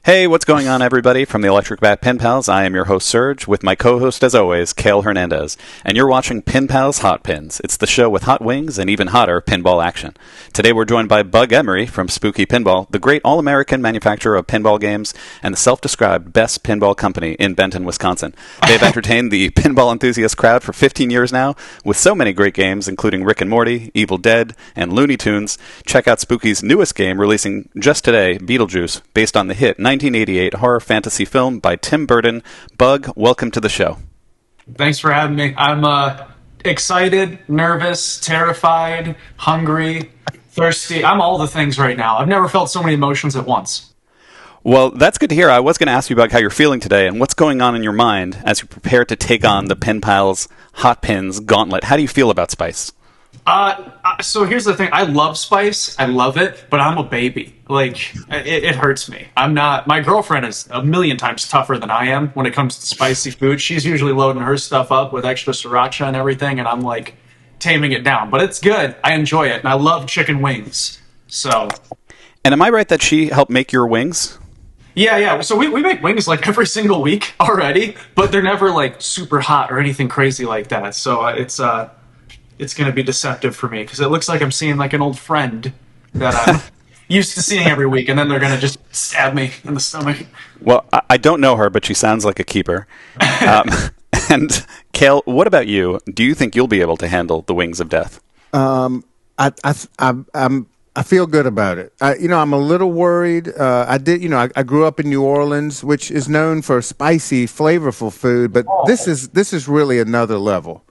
Hey, what's going on, everybody? From the Electric Bat Pinpals, I am your host, Serge, with my co-host, as always, Cale Hernandez. And you're watching Pinpals Hot Pins. It's the show with hot wings and even hotter pinball action. Today we're joined by Bug Emery from Spooky Pinball, the great all-American manufacturer of pinball games and the self-described best pinball company in Benton, Wisconsin. They've entertained the pinball enthusiast crowd for 15 years now, with so many great games, including Rick and Morty, Evil Dead, and Looney Tunes. Check out Spooky's newest game, releasing just today, Beetlejuice, based on the hit 1988 horror fantasy film by Tim Burton. Bug, welcome to the show. Thanks for having me. I'm excited, nervous, terrified, hungry, thirsty. I'm all the things right now. I've never felt so many emotions at once. Well, that's good to hear. I was going to ask you about how you're feeling today and what's going on in your mind as you prepare to take on the Pinpals Hot Pins Gauntlet. How do you feel about Spice? So here's the thing. I love spice. I love it, but I'm a baby. Like, it hurts me. I'm not... My girlfriend is a million times tougher than I am when it comes to spicy food. She's usually loading her stuff up with extra sriracha and everything, and I'm, like, taming it down. But it's good. I enjoy it, and I love chicken wings. So... And am I right that she helped make your wings? Yeah. So we make wings, like, every single week already, but they're never, like, super hot or anything crazy like that. So it's going to be deceptive for me because it looks like I'm seeing like an old friend that I'm used to seeing every week, and then they're going to just stab me in the stomach. Well, I don't know her, but she sounds like a keeper. And Cale, what about you? Do you think you'll be able to handle the wings of death? I feel good about it. I'm a little worried. I grew up in New Orleans, which is known for spicy, flavorful food, but this is really another level.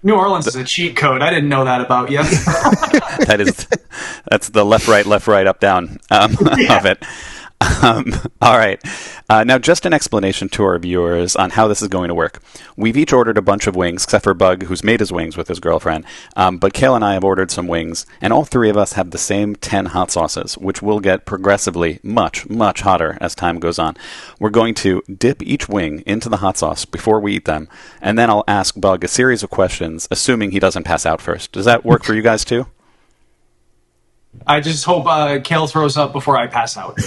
New Orleans is a cheat code. I didn't know that about you. That's the left, right, up, down of it. All right. Now, just an explanation to our viewers on how this is going to work. We've each ordered a bunch of wings, except for Bug, who's made his wings with his girlfriend. But Cale and I have ordered some wings, and all three of us have the same 10 hot sauces, which will get progressively much, much hotter as time goes on. We're going to dip each wing into the hot sauce before we eat them, and then I'll ask Bug a series of questions, assuming he doesn't pass out first. Does that work for you guys, too? I just hope Cale throws up before I pass out.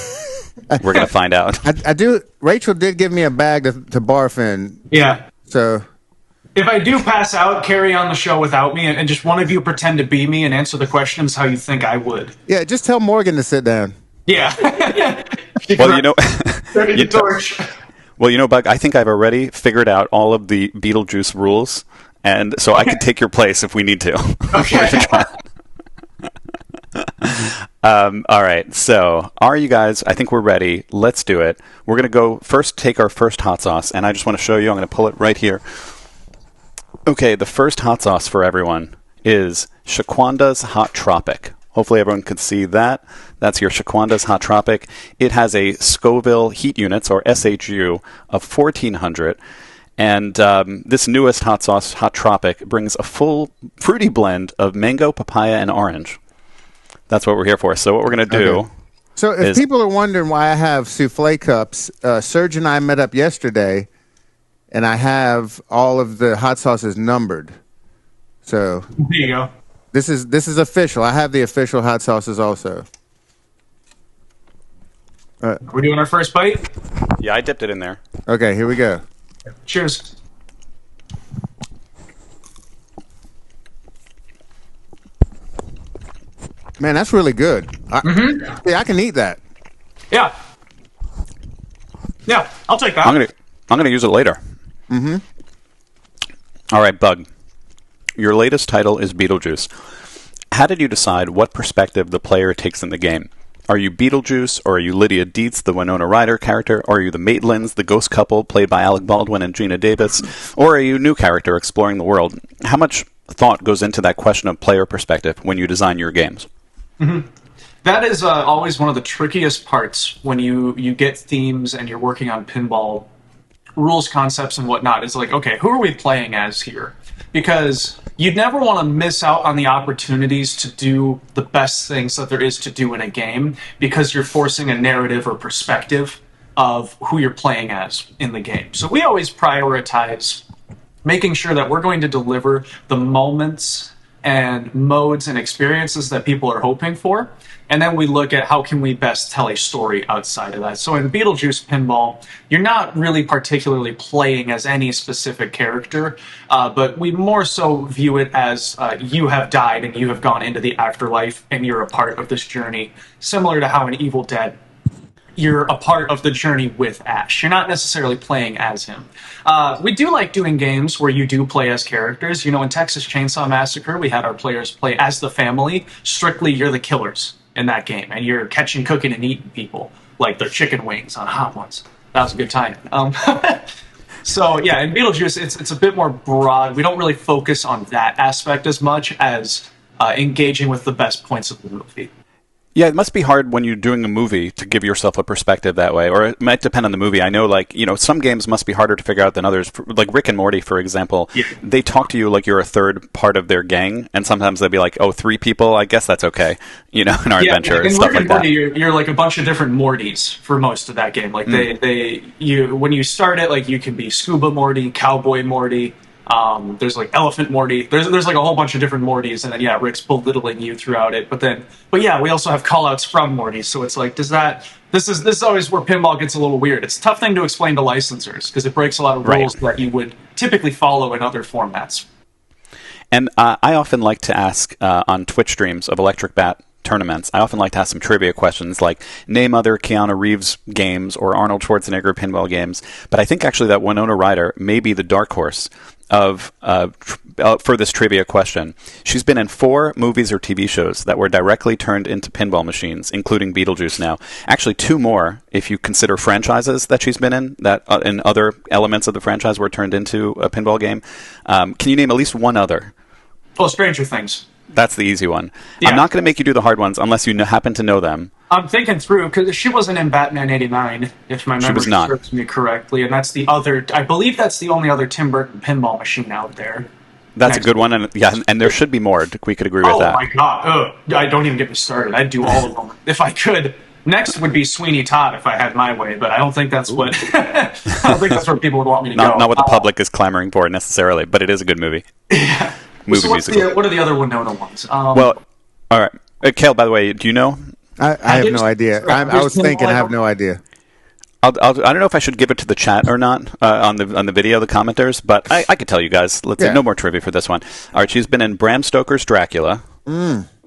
We're going to find out. I do. Rachel did give me a bag to barf in. Yeah. So if I do pass out, carry on the show without me, and just one of you pretend to be me and answer the questions how you think I would. Yeah, just tell Morgan to sit down. Yeah. Well, torch. Well, Bug, I think I've already figured out all of the Beetlejuice rules, and so I could take your place if we need to. Okay. All right, so are you guys, I think we're ready. Let's do it. We're going to go first, take our first hot sauce, and I just want to show you. I'm going to pull it right here. Okay, the first hot sauce for everyone is Shaquanda's Hot Tropic. Hopefully everyone can see that. That's your Shaquanda's Hot Tropic. It has a Scoville heat units, or SHU, of 1,400. And this newest hot sauce, Hot Tropic, brings a full fruity blend of mango, papaya, and orange. That's what we're here for. So what we're going to do... Okay. So if people are wondering why I have souffle cups, Serge and I met up yesterday, and I have all of the hot sauces numbered. So there you go. This is official. I have the official hot sauces also. We're doing our first bite? Yeah, I dipped it in there. Okay, here we go. Cheers. Man, that's really good. Yeah, I can eat that. Yeah, I'll take that. I'm gonna use it later. Mm-hmm. All right, Bug. Your latest title is Beetlejuice. How did you decide what perspective the player takes in the game? Are you Beetlejuice, or are you Lydia Dietz, the Winona Ryder character, or are you the Maitlands, the ghost couple played by Alec Baldwin and Gina Davis, or are you a new character exploring the world? How much thought goes into that question of player perspective when you design your games? Mm-hmm. That is always one of the trickiest parts when you get themes and you're working on pinball rules, concepts, and whatnot. It's like, okay, who are we playing as here? Because you'd never want to miss out on the opportunities to do the best things that there is to do in a game because you're forcing a narrative or perspective of who you're playing as in the game. So we always prioritize making sure that we're going to deliver the moments and modes and experiences that people are hoping for. And then we look at how can we best tell a story outside of that. So in Beetlejuice Pinball, you're not really particularly playing as any specific character, but we more so view it as you have died and you have gone into the afterlife and you're a part of this journey, similar to how in Evil Dead, you're a part of the journey with Ash. You're not necessarily playing as him. We do like doing games where you do play as characters. You know, in Texas Chainsaw Massacre, we had our players play as the family. Strictly, you're the killers in that game, and you're catching, cooking, and eating people like their chicken wings on Hot Ones. That was a good time. So yeah, in Beetlejuice, it's a bit more broad. We don't really focus on that aspect as much as engaging with the best points of the movie. Yeah, it must be hard when you're doing a movie to give yourself a perspective that way, or it might depend on the movie. I know, like, you know, some games must be harder to figure out than others. Like Rick and Morty, for example, they talk to you like you're a third part of their gang, and sometimes they'll be like, oh, 3 people, I guess that's okay, you know, in our adventure and stuff Rick and like Morty, that. you're like a bunch of different Mortys for most of that game. Like when you start it, like you can be Scuba Morty, Cowboy Morty. There's like Elephant Morty. There's like a whole bunch of different Mortys, and then Rick's belittling you throughout it. But we also have callouts from Morty. So it's like, this is always where pinball gets a little weird. It's a tough thing to explain to licensors because it breaks a lot of rules that you would typically follow in other formats. And I often like to ask on Twitch streams of Electric Bat tournaments, I often like to ask some trivia questions like name other Keanu Reeves games or Arnold Schwarzenegger pinball games. But I think actually that Winona Ryder may be the dark horse of for this trivia question. She's been in 4 movies or TV shows that were directly turned into pinball machines, including Beetlejuice now. Actually, 2 more if you consider franchises that she's been in, that and other elements of the franchise were turned into a pinball game. Can you name at least one other? Oh, Stranger Things. That's the easy one. Yeah. I'm not going to make you do the hard ones unless you happen to know them. I'm thinking through, because she wasn't in Batman 89, if my memory serves me correctly, and that's the other, I believe that's the only other Tim Burton pinball machine out there. That's a good one, and there should be more. We could agree with that. Oh my god, I don't even get me started. I'd do all of them if I could. Next would be Sweeney Todd if I had my way, but I don't think that's what where people would want me to go. Not what the public is clamoring for necessarily, but it is a good movie. Yeah. What are the other Winona ones? Well, all right. Cale, by the way, do you know? I have no idea. I was thinking, I have no idea. I don't know if I should give it to the chat or not on the video, the commenters, but I could tell you guys. No more trivia for this one. All right, she's been in Bram Stoker's Dracula.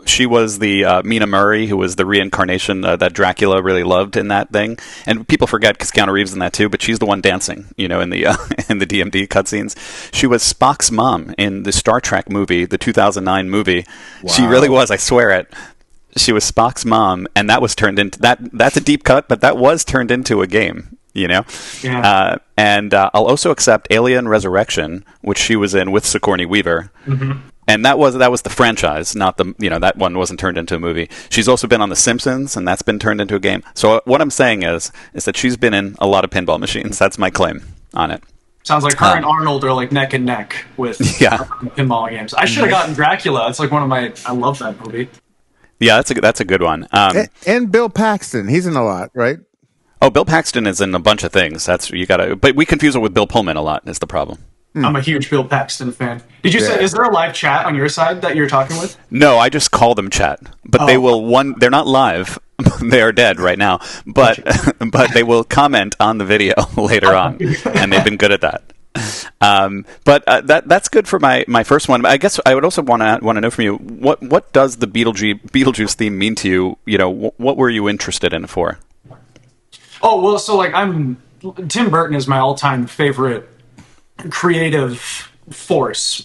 She was the Mina Murray, who was the reincarnation that Dracula really loved in that thing. And people forget because Keanu Reeves in that too, but she's the one dancing, you know, in the in the DMD cutscenes. She was Spock's mom in the Star Trek movie, the 2009 movie. Wow. She really was, I swear it. She was Spock's mom, and that was turned into that's a deep cut, but that was turned into a game, you know? Yeah. And I'll also accept Alien Resurrection, which she was in with Sigourney Weaver. Mm-hmm. And that was the franchise, not the, you know, that one wasn't turned into a movie. She's also been on The Simpsons, and that's been turned into a game. So what I'm saying is that she's been in a lot of pinball machines. That's my claim on it. Sounds like her and Arnold are like neck and neck with pinball games. I should have gotten Dracula. It's like I love that movie. Yeah, that's a good one. And Bill Paxton, he's in a lot, right? Oh, Bill Paxton is in a bunch of things. But we confuse it with Bill Pullman a lot. Is the problem? I'm a huge Bill Paxton fan. Did you say, is there a live chat on your side that you're talking with? No, I just call them chat. But they will they're not live. They are dead right now. But they will comment on the video later on. And they've been good at that. That's good for my first one. I guess I would also want to know from you, what does the Beetlejuice theme mean to you? You know, what were you interested in it for? Oh, well, so like Tim Burton is my all-time favorite creative force,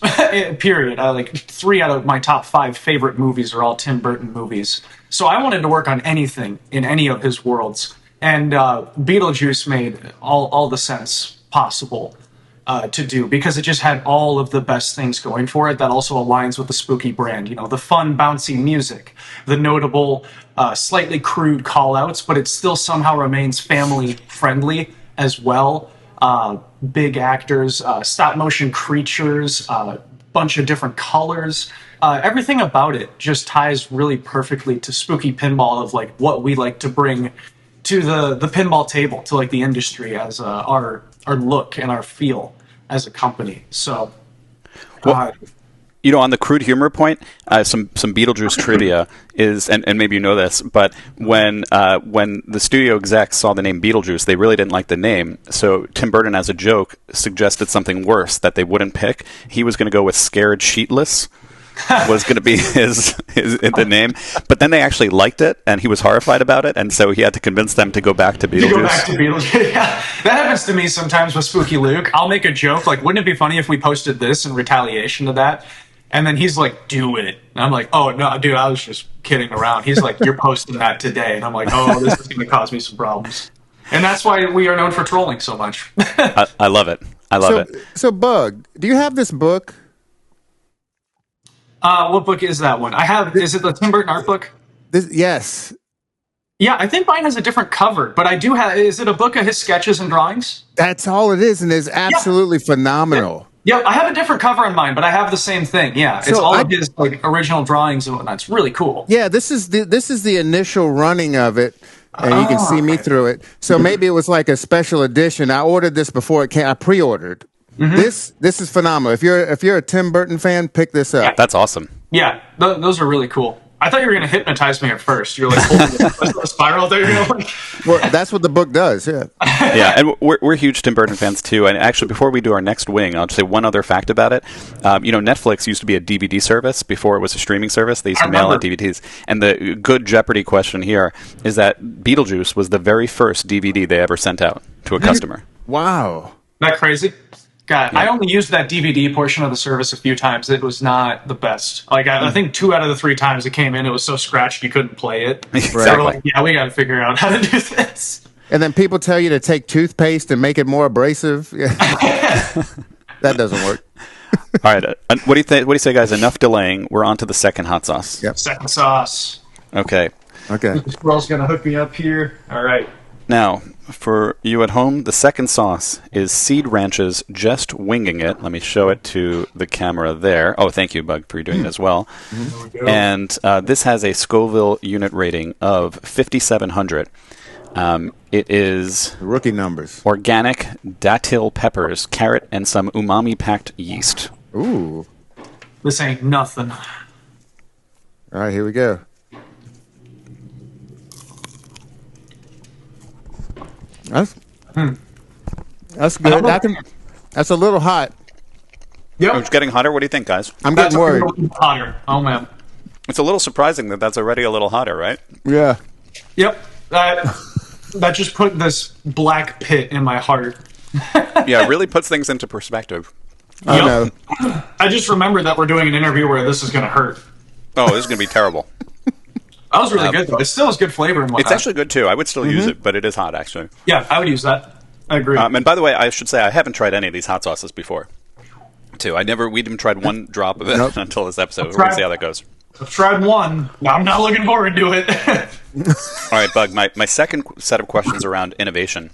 period. 3 out of my top 5 favorite movies are all Tim Burton movies. So I wanted to work on anything in any of his worlds. And Beetlejuice made all the sense possible to do, because it just had all of the best things going for it that also aligns with the Spooky brand. You know, the fun, bouncy music, the notable, slightly crude call-outs, but it still somehow remains family-friendly as well. Big actors, stop-motion creatures, bunch of different colors. Everything about it just ties really perfectly to Spooky Pinball, of like what we like to bring to the pinball table, to like the industry as our look and our feel as a company. So, On the crude humor point, some Beetlejuice trivia is, and maybe you know this, but when the studio execs saw the name Beetlejuice, they really didn't like the name. So Tim Burton, as a joke, suggested something worse that they wouldn't pick. He was going to go with Scared Sheetless. Was going to be his the name, but then they actually liked it, and he was horrified about it, and so he had to convince them to go back to Beetlejuice. Yeah, that happens to me sometimes with Spooky Luke. I'll make a joke like, "Wouldn't it be funny if we posted this in retaliation to that?" And then he's like, "Do it." And I'm like, "Oh no, dude, I was just kidding around." He's like, "You're posting that today," and I'm like, "Oh, this is going to cause me some problems." And that's why we are known for trolling so much. I love it. I love it. So, Bug, do you have this book? What book is that one? I have. Is it the Tim Burton art book? Yes. Yeah, I think mine has a different cover, but I do have. Is it a book of his sketches and drawings? That's all it is, and it's absolutely phenomenal. Yeah, I have a different cover on mine, but I have the same thing. Yeah, it's all of his original drawings and whatnot. It's really cool. Yeah, this is the initial running of it, and you can see me through it. So maybe it was like a special edition. I ordered this before it came. I pre-ordered. Mm-hmm. This is phenomenal. If you're a Tim Burton fan, pick this up. Yeah, that's awesome. Yeah, those are really cool. I thought you were going to hypnotize me at first. You're like holding the spiral there. Well, that's what the book does. Yeah. Yeah, and we're huge Tim Burton fans too. And actually, before we do our next wing, I'll just say one other fact about it. Netflix used to be a DVD service before it was a streaming service. They used to mail out DVDs. And the good Jeopardy question here is that Beetlejuice was the very first DVD they ever sent out to a customer. Wow. Isn't that crazy? God, yeah. I only used that DVD portion of the service a few times. It was not the best. Like I think 2 out of the 3 times it came in, it was so scratched you couldn't play it. Exactly. So we're like, yeah, we got to figure out how to do this. And then people tell you to take toothpaste and make it more abrasive. That doesn't work. All right. What do you think? What do you say, guys? Enough delaying. We're on to the second hot sauce. Yep. Second sauce. Okay. This girl's gonna hook me up here. All right. Now, for you at home, the second sauce is Seed Ranch's Just Winging It. Let me show it to the camera there. Oh, thank you, Bug, for doing it as well. Mm-hmm. And this has a Scoville unit rating of 5,700. It is rookie numbers. Organic datil peppers, carrot, and some umami-packed yeast. Ooh. This ain't nothing. All right, here we go. That's good. That's a little hot. Yep. It's getting hotter. What do you think, guys? I'm getting worried. Hotter. Oh, man. It's a little surprising that that's already a little hotter, right? Yeah. Yep. That just put this black pit in my heart. Yeah, it really puts things into perspective. I know. I just remembered that we're doing an interview where this is going to hurt. Oh, this is going to be terrible. That was really good, though. It still has good flavor and whatnot. It's actually good, too. I would still use it, but it is hot, actually. Yeah, I would use that. I agree. And by the way, I should say I haven't tried any of these hot sauces before, too. We even tried one drop of it until this episode. We're going to see how that goes. I've tried one. I'm not looking forward to it. All right, Bug, my second set of questions around innovation.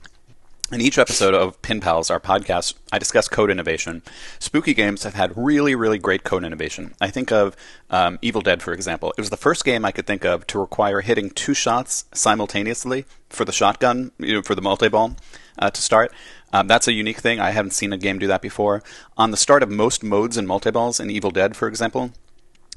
In each episode of Pinpals, our podcast, I discuss code innovation. Spooky games have had really, really great code innovation. I think of Evil Dead, for example. It was the first game I could think of to require hitting 2 shots simultaneously for the shotgun, for the multi-ball to start. That's a unique thing. I haven't seen a game do that before. On the start of most modes in multi-balls in Evil Dead, for example,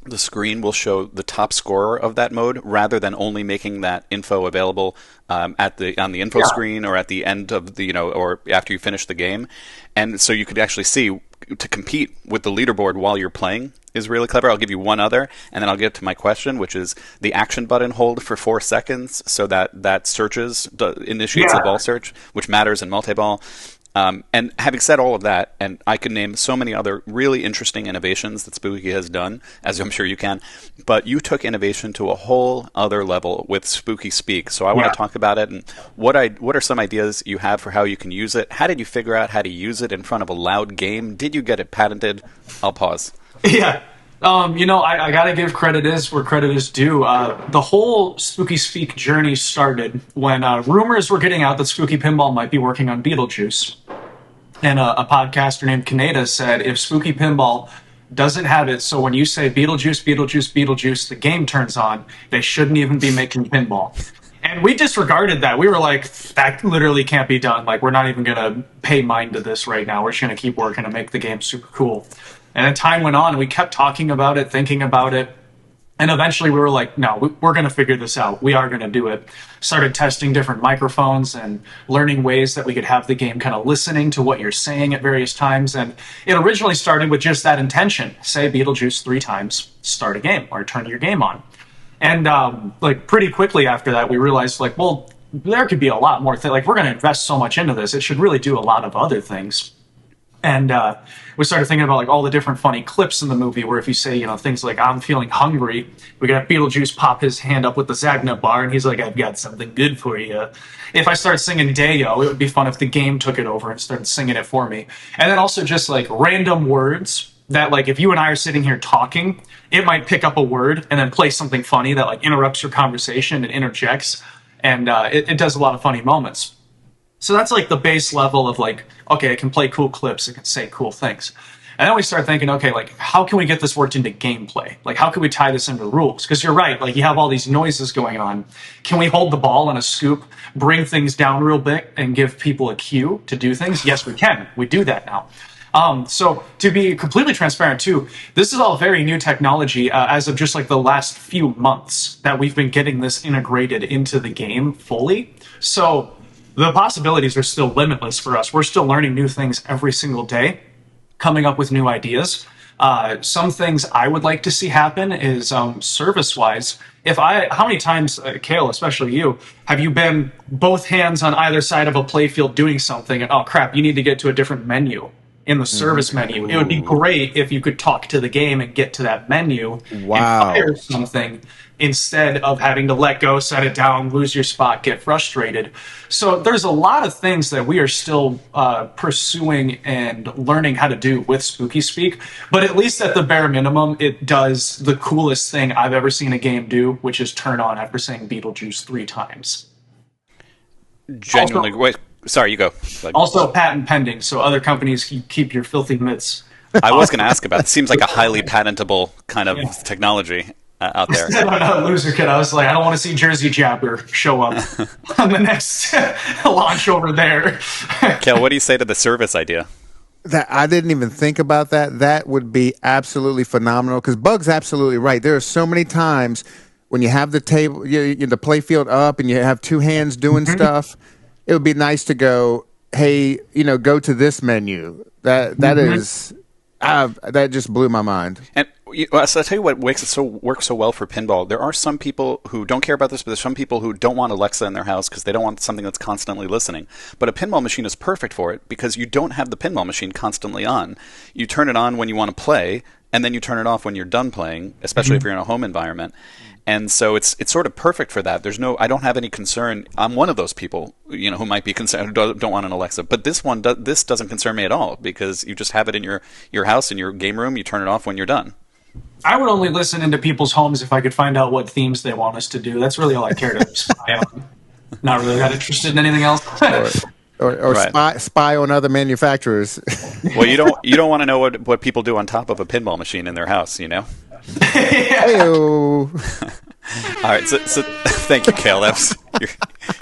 the screen will show the top scorer of that mode rather than only making that info available on the info screen or at the end of the or after you finish the game. And so you could actually see to compete with the leaderboard while you're playing is really clever. I'll give you one other, and then I'll get to my question, which is the action button hold for 4 seconds so that initiates the ball search, which matters in multi-ball. And having said all of that, and I could name so many other really interesting innovations that Spooky has done, as I'm sure you can, but you took innovation to a whole other level with Spooky Speak. So I want to talk about it and what are some ideas you have for how you can use it? How did you figure out how to use it in front of a loud game? Did you get it patented? I'll pause. Yeah. I got to give credit where credit is due. The whole Spooky Speak journey started when rumors were getting out that Spooky Pinball might be working on Beetlejuice. And a podcaster named Kaneda said, if Spooky Pinball doesn't have it, so when you say Beetlejuice, Beetlejuice, Beetlejuice, the game turns on, they shouldn't even be making pinball. And we disregarded that. We were like, that literally can't be done. Like, we're not even going to pay mind to this right now. We're just going to keep working to make the game super cool. And then time went on, and we kept talking about it, thinking about it. And eventually we were like, no, we're going to figure this out. We are going to do it. Started testing different microphones and learning ways that we could have the game kind of listening to what you're saying at various times. And it originally started with just that intention. Say Beetlejuice 3 times, start a game, or turn your game on. And like pretty quickly after that, we realized like, well, there could be a lot more things. Like, we're going to invest so much into this. It should really do a lot of other things. And we started thinking about like all the different funny clips in the movie where if you say, things like, I'm feeling hungry, we could have Beetlejuice pop his hand up with the Zagnut bar and he's like, I've got something good for you. If I start singing Day-O, it would be fun if the game took it over and started singing it for me. And then also just like random words that like if you and I are sitting here talking, it might pick up a word and then play something funny that like interrupts your conversation and interjects. And it does a lot of funny moments. So that's like the base level of like, okay, it can play cool clips, it can say cool things. And then we start thinking, okay, like how can we get this worked into gameplay? Like how can we tie this into rules? Because you're right, like you have all these noises going on. Can we hold the ball on a scoop, bring things down real bit, and give people a cue to do things? Yes, we can. We do that now. So to be completely transparent too, this is all very new technology as of just like the last few months that we've been getting this integrated into the game fully. So the possibilities are still limitless for us. We're still learning new things every single day, coming up with new ideas. Some things I would like to see happen is service-wise. How many times, Cale, especially you, have you been both hands on either side of a playfield doing something and, oh crap, you need to get to a different menu in the service menu? It would be great if you could talk to the game and get to that menu and fire something instead of having to let go, set it down, lose your spot, get frustrated. So there's a lot of things that we are still pursuing and learning how to do with Spooky Speak, but at least at the bare minimum, it does the coolest thing I've ever seen a game do, which is turn on after saying Beetlejuice 3 times. Genuinely, wait, sorry, you go. Also patent pending, so other companies can keep your filthy mitts. I was going to ask about it. It seems like a highly patentable kind of technology out there. Loser kid. I was like, I don't want to see Jersey Jabber show up on the next launch over there. Cale, what do you say to the service idea? That I didn't even think about that. That would be absolutely phenomenal because Bug's absolutely right. There are so many times when you have the table, the playfield up, and you have two hands doing stuff. It would be nice to go, hey, go to this menu. That is. That just blew my mind. And so I'll tell you what works so well for pinball. There are some people who don't care about this, but there's some people who don't want Alexa in their house because they don't want something that's constantly listening. But a pinball machine is perfect for it because you don't have the pinball machine constantly on. You turn it on when you want to play, and then you turn it off when you're done playing, especially if you're in a home environment. And so it's sort of perfect for that. I don't have any concern. I'm one of those people, who might be concerned, who don't want an Alexa. But this doesn't concern me at all because you just have it in your house, in your game room. You turn it off when you're done. I would only listen into people's homes if I could find out what themes they want us to do. That's really all I care to spy on. Not really that interested in anything else. Or right. spy on other manufacturers. Well, you don't want to know what people do on top of a pinball machine in their house, Hey-o. All right, so thank you, Cale. That was your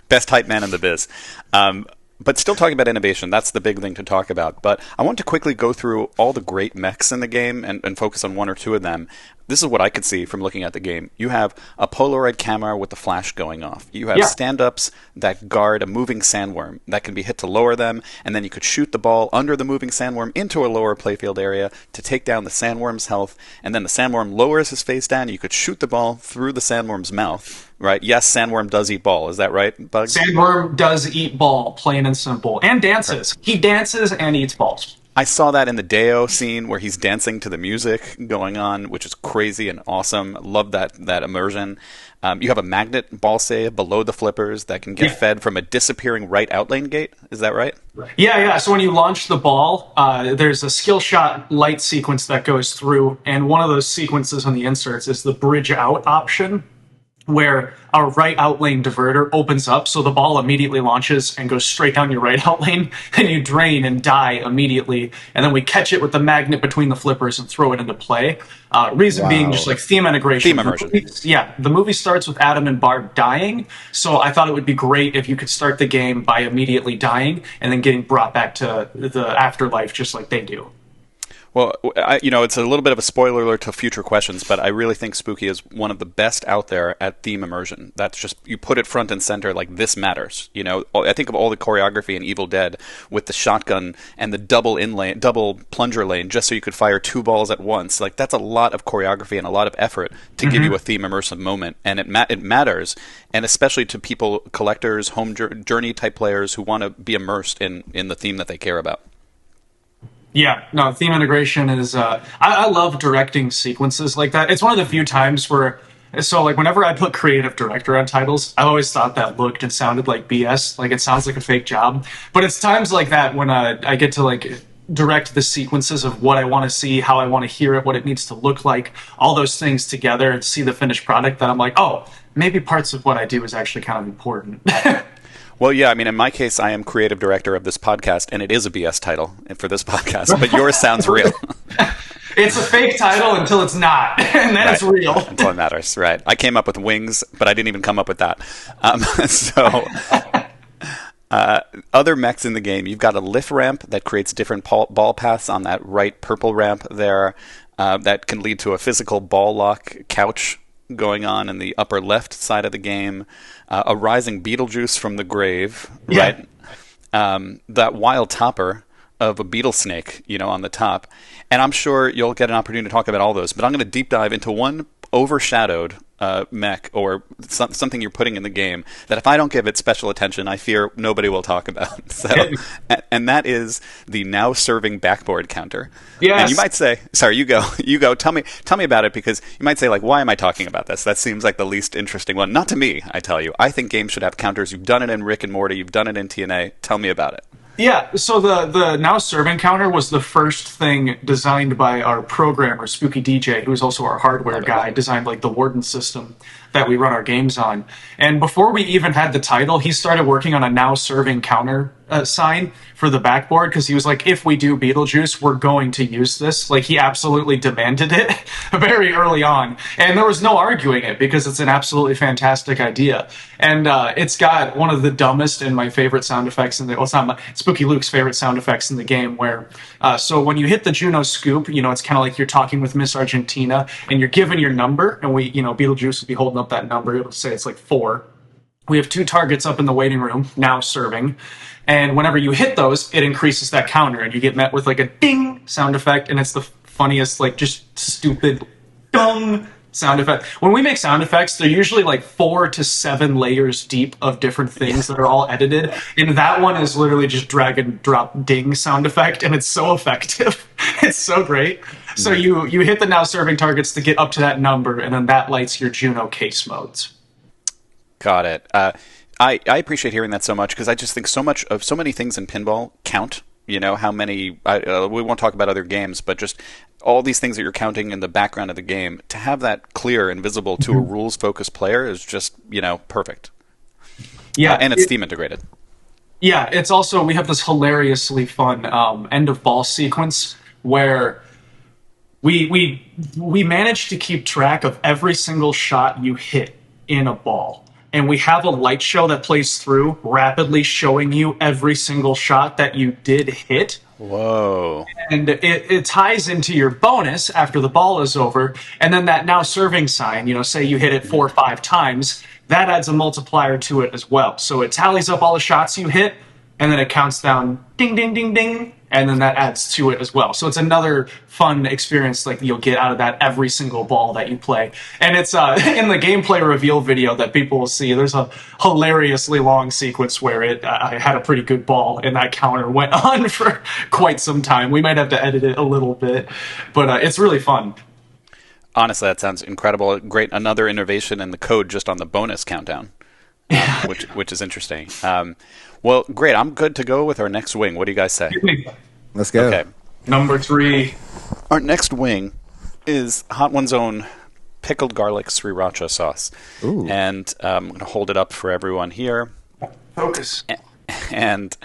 best hype man in the biz. But still talking about innovation, that's the big thing to talk about. But I want to quickly go through all the great mechs in the game and focus on one or two of them. This is what I could see from looking at the game. You have a Polaroid camera with the flash going off. You have stand-ups that guard a moving sandworm that can be hit to lower them, and then you could shoot the ball under the moving sandworm into a lower playfield area to take down the sandworm's health, and then the sandworm lowers his face down, and you could shoot the ball through the sandworm's mouth. Right? Yes, sandworm does eat ball. Is that right, Bug? Sandworm does eat ball, plain and simple. And dances. Right. He dances and eats balls. I saw that in the Day-O scene where he's dancing to the music going on, which is crazy and awesome. Love that immersion. You have a magnet ball save below the flippers that can get fed from a disappearing right outlane gate. Is that right? Yeah. So when you launch the ball, there's a skill shot light sequence that goes through, and one of those sequences on the inserts is the bridge out option, where our right out lane diverter opens up, so the ball immediately launches and goes straight down your right out lane, and you drain and die immediately, and then we catch it with the magnet between the flippers and throw it into play. Reason being just like theme integration. Theme immersion. The movie starts with Adam and Barb dying, so I thought it would be great if you could start the game by immediately dying and then getting brought back to the afterlife just like they do. Well, it's a little bit of a spoiler alert to future questions, but I really think Spooky is one of the best out there at theme immersion. That's just, you put it front and center, like, this matters. I think of all the choreography in Evil Dead with the shotgun and the double plunger lane, just so you could fire 2 balls at once. Like, that's a lot of choreography and a lot of effort to give you a theme immersive moment, and it matters, and especially to people, collectors, home journey type players who want to be immersed in the theme that they care about. Yeah, no, theme integration is... I love directing sequences like that. It's one of the few times where... So, like, whenever I put creative director on titles, I always thought that looked and sounded like BS. Like, it sounds like a fake job. But it's times like that when I get to, like, direct the sequences of what I want to see, how I want to hear it, what it needs to look like, all those things together, and see the finished product, that I'm like, oh, maybe parts of what I do is actually kind of important. Well, yeah, I mean, in my case, I am creative director of this podcast, and it is a BS title for this podcast, but yours sounds real. It's a fake title until it's not, and then it's real. Until it matters, right. I came up with wings, but I didn't even come up with that. Other mechs in the game, you've got a lift ramp that creates different ball paths on that right purple ramp there that can lead to a physical ball lock couch going on in the upper left side of the game, a rising Beetlejuice from the grave, right? That wild topper of a beetle snake, on the top. And I'm sure you'll get an opportunity to talk about all those, but I'm going to deep dive into one overshadowed mech or something you're putting in the game that if I don't give it special attention, I fear nobody will talk about. So, and that is the now serving backboard counter. Yes. And you might say, sorry, you go. Tell me about it, because you might say, like, why am I talking about this? That seems like the least interesting one. Not to me, I tell you. I think games should have counters. You've done it in Rick and Morty. You've done it in TNA. Tell me about it. Yeah, so the now serving counter was the first thing designed by our programmer, Spooky DJ, who is also our hardware guy, designed like the Warden system that we run our games on. And before we even had the title, he started working on a now serving counter sign for the backboard, because he was like, if we do Beetlejuice, we're going to use this. Like, he absolutely demanded it very early on. And there was no arguing it, because it's an absolutely fantastic idea. And it's got one of the dumbest and my favorite sound effects in the... Well, it's not Spooky Luke's favorite sound effects in the game, where... so when you hit the Juno scoop, it's kind of like you're talking with Miss Argentina, and you're given your number, and Beetlejuice will be holding up that number. It'll say it's like 4. We have 2 targets up in the waiting room, now serving. And whenever you hit those, it increases that counter, and you get met with like a ding sound effect, and it's the funniest, like, just stupid dong sound effect. When we make sound effects, they're usually like 4 to 7 layers deep of different things that are all edited. And that one is literally just drag and drop ding sound effect, and it's so effective. It's so great. So you hit the now serving targets to get up to that number, and then that lights your Juno case modes. Got it. I appreciate hearing that so much, because I just think so many things in pinball count. How many... we won't talk about other games, but just all these things that you're counting in the background of the game, to have that clear and visible to a rules-focused player is just, perfect. Yeah. And it's theme integrated. Yeah, it's also... We have this hilariously fun end-of-ball sequence where we manage to keep track of every single shot you hit in a ball. And we have a light show that plays through, rapidly showing you every single shot that you did hit. Whoa. And it ties into your bonus after the ball is over. And then that now serving sign, say you hit it 4 or 5 times, that adds a multiplier to it as well. So it tallies up all the shots you hit, and then it counts down ding, ding, ding, ding, and then that adds to it as well. So it's another fun experience like you'll get out of that every single ball that you play. And it's in the gameplay reveal video that people will see, there's a hilariously long sequence where I had a pretty good ball, and that counter went on for quite some time. We might have to edit it a little bit, but it's really fun. Honestly, that sounds incredible. Great. Another innovation in the code just on the bonus countdown, which is interesting. Well, great. I'm good to go with our next wing. What do you guys say? Let's go. Okay. Number 3. Our next wing is Hot One's own pickled garlic sriracha sauce. Ooh. And I'm going to hold it up for everyone here. Focus. And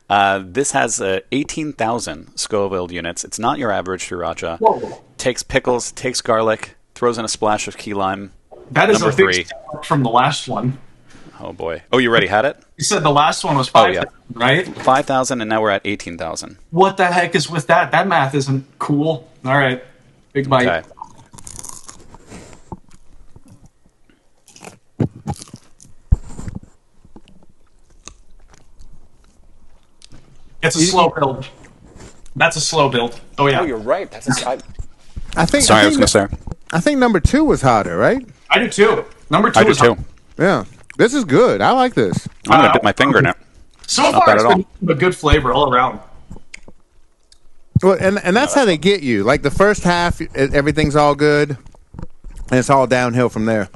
this has 18,000 Scoville units. It's not your average sriracha. Whoa. Takes pickles, takes garlic, throws in a splash of key lime. That is Number a big 3. step up from the last one. Oh boy. Oh, you already had it? You said the last one was Oh, 5,000, yeah. right? 5,000, and now we're at 18,000. What the heck is with that? That math isn't cool. All right. Big bite. Okay. It's a slow build. That's a slow build. Oh, yeah. Oh, you're right. That's a, I think. Sorry, I was going to say. I think number 2 was hotter, right? I do too. Number 2 I do is too. Yeah. This is good. I like this. I'm going to dip my finger in it. So Not far, bad it's at all. been a good flavor all around. Well, and that's how they get you. Like the first half, everything's all good, and it's all downhill from there.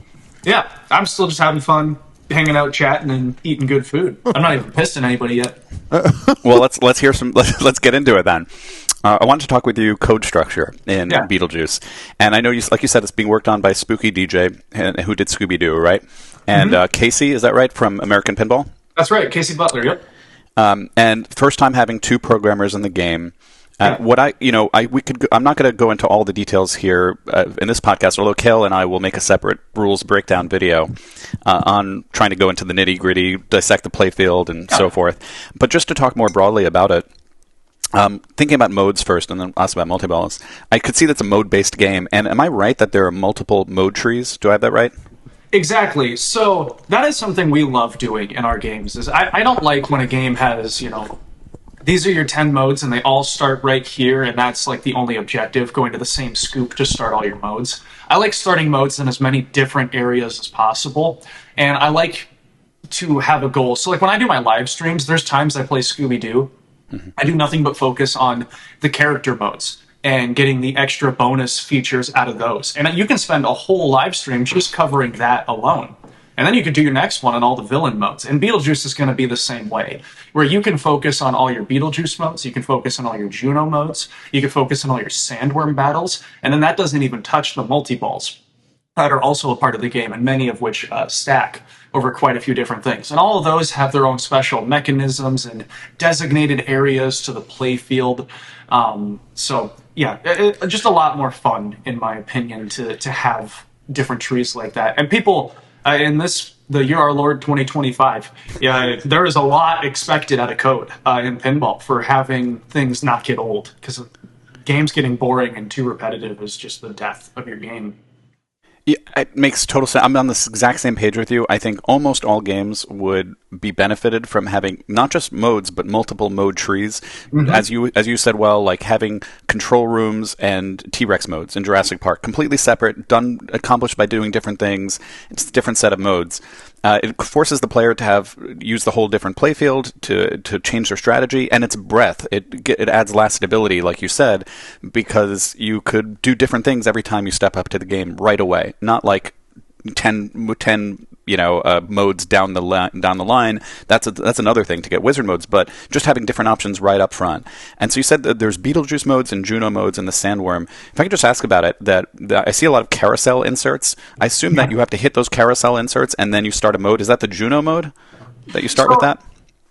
Yeah, I'm still just having fun, hanging out, chatting, and eating good food. I'm not even pissed at anybody yet. Well, let's hear some. Let's get into it then. I wanted to talk with you code structure in Beetlejuice, and I know you, like you said, it's being worked on by Spooky DJ, who did Scooby Doo, right? And Casey, is that right, from American Pinball? That's right, Casey Butler. Yep. And first time having 2 programmers in the game. What I'm not going to go into all the details here in this podcast, although Cale and I will make a separate rules breakdown video on trying to go into the nitty gritty, dissect the playfield, and so forth. But just to talk more broadly about it, thinking about modes first, and then also about multi-balls, I could see that's a mode-based game. And am I right that there are multiple mode trees? Do I have that right? Exactly. So that is something we love doing in our games. Is I don't like when a game has, these are your 10 modes and they all start right here, and that's like the only objective, going to the same scoop to start all your modes. I like starting modes in as many different areas as possible, and I like to have a goal. So like when I do my live streams, there's times I play Scooby-Doo. I do nothing but focus on the character modes and getting the extra bonus features out of those. And you can spend a whole live stream just covering that alone. And then you could do your next one on all the villain modes. And Beetlejuice is going to be the same way, where you can focus on all your Beetlejuice modes, you can focus on all your Juno modes, you can focus on all your Sandworm battles, and then that doesn't even touch the multi-balls that are also a part of the game, and many of which stack over quite a few different things. And all of those have their own special mechanisms and designated areas to the play field. Just a lot more fun, in my opinion, to have different trees like that. And people... in the Year Our Lord 2025, there is a lot expected out of code in pinball for having things not get old, because games getting boring and too repetitive is just the death of your game. Yeah, it makes total sense. I'm on this exact same page with you. I think almost all games would be benefited from having not just modes, but multiple mode trees. As you said, well, like having control rooms and T-Rex modes in Jurassic Park, completely separate, accomplished by doing different things. It's a different set of modes. It forces the player to use the whole different playfield to change their strategy, and its breadth. It adds lasting, like you said, because you could do different things every time you step up to the game right away. Not like 10 modes down the line. That's another thing to get wizard modes, but just having different options right up front. And so you said that there's Beetlejuice modes and Juno modes and the Sandworm. If I could just ask about it, that I see a lot of carousel inserts. I assume that you have to hit those carousel inserts and then you start a mode. Is that the Juno mode that you start with that?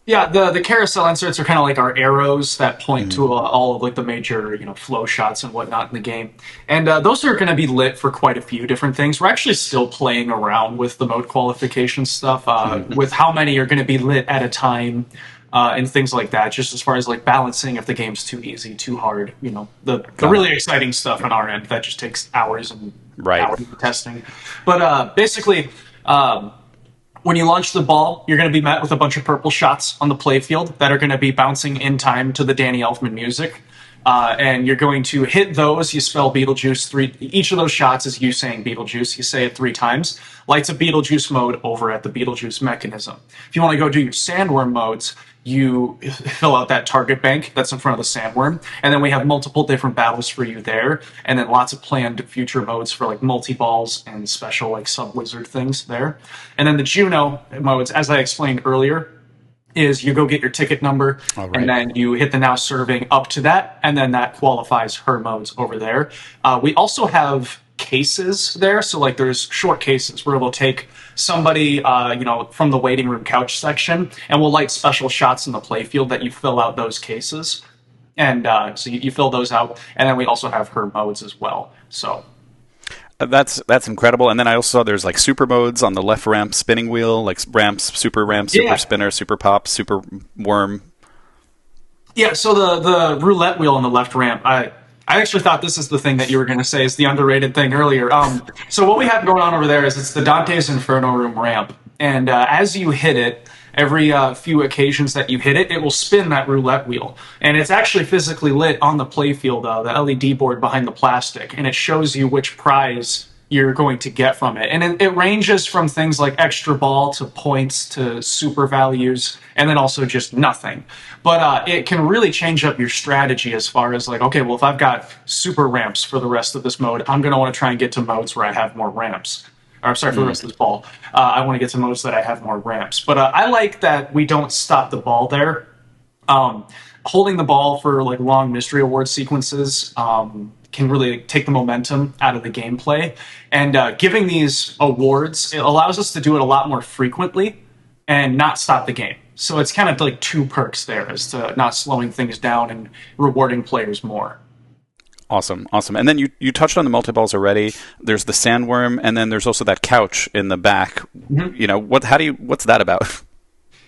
Yeah, the carousel inserts are kind of like our arrows that point to all of like the major flow shots and whatnot in the game, and those are going to be lit for quite a few different things. We're actually still playing around with the mode qualification stuff, with how many are going to be lit at a time, and things like that. Just as far as like balancing if the game's too easy, too hard. The really exciting stuff on our end that just takes hours and hours of testing. But basically. When you launch the ball, you're going to be met with a bunch of purple shots on the playfield that are going to be bouncing in time to the Danny Elfman music. And you're going to hit those. You spell Beetlejuice 3. Each of those shots is you saying Beetlejuice. You say it 3 times. Lights a Beetlejuice mode over at the Beetlejuice mechanism. If you want to go do your Sandworm modes, you fill out that target bank that's in front of the Sandworm. And then we have multiple different battles for you there. And then lots of planned future modes for like multi-balls and special like sub-wizard things there. And then the Juno modes, as I explained earlier, is you go get your ticket number, and then you hit the now serving up to that, and then that qualifies her modes over there. We also have cases there, so like there's short cases where we'll take somebody from the waiting room couch section, and we'll light special shots in the playfield that you fill out those cases. And so you fill those out, and then we also have her modes as well. So That's incredible. And then I also saw there's like super modes on the left ramp spinning wheel, like ramps, super spinner, super pop, super worm. Yeah, so the roulette wheel on the left ramp, I actually thought this is the thing that you were going to say is the underrated thing earlier. So what we have going on over there is it's the Dante's Inferno Room ramp. And as you hit it, every few occasions that you hit it, it will spin that roulette wheel. And it's actually physically lit on the playfield, the LED board behind the plastic. And it shows you which prize you're going to get from it. And it ranges from things like extra ball to points to super values, and then also just nothing. But it can really change up your strategy as far as like, okay, well, if I've got super ramps for the rest of this mode, I'm going to want to try and get to modes where I have more ramps. Or, sorry, for the rest of this ball. I want to get to modes that I have more ramps. But I like that we don't stop the ball there. Holding the ball for like long mystery award sequences can really take the momentum out of the gameplay. And giving these awards, it allows us to do it a lot more frequently and not stop the game. So it's kind of like two perks there, as to not slowing things down and rewarding players more. Awesome. And then you touched on the multi-balls already. There's the sandworm, and then there's also that couch in the back. Mm-hmm. What's that about?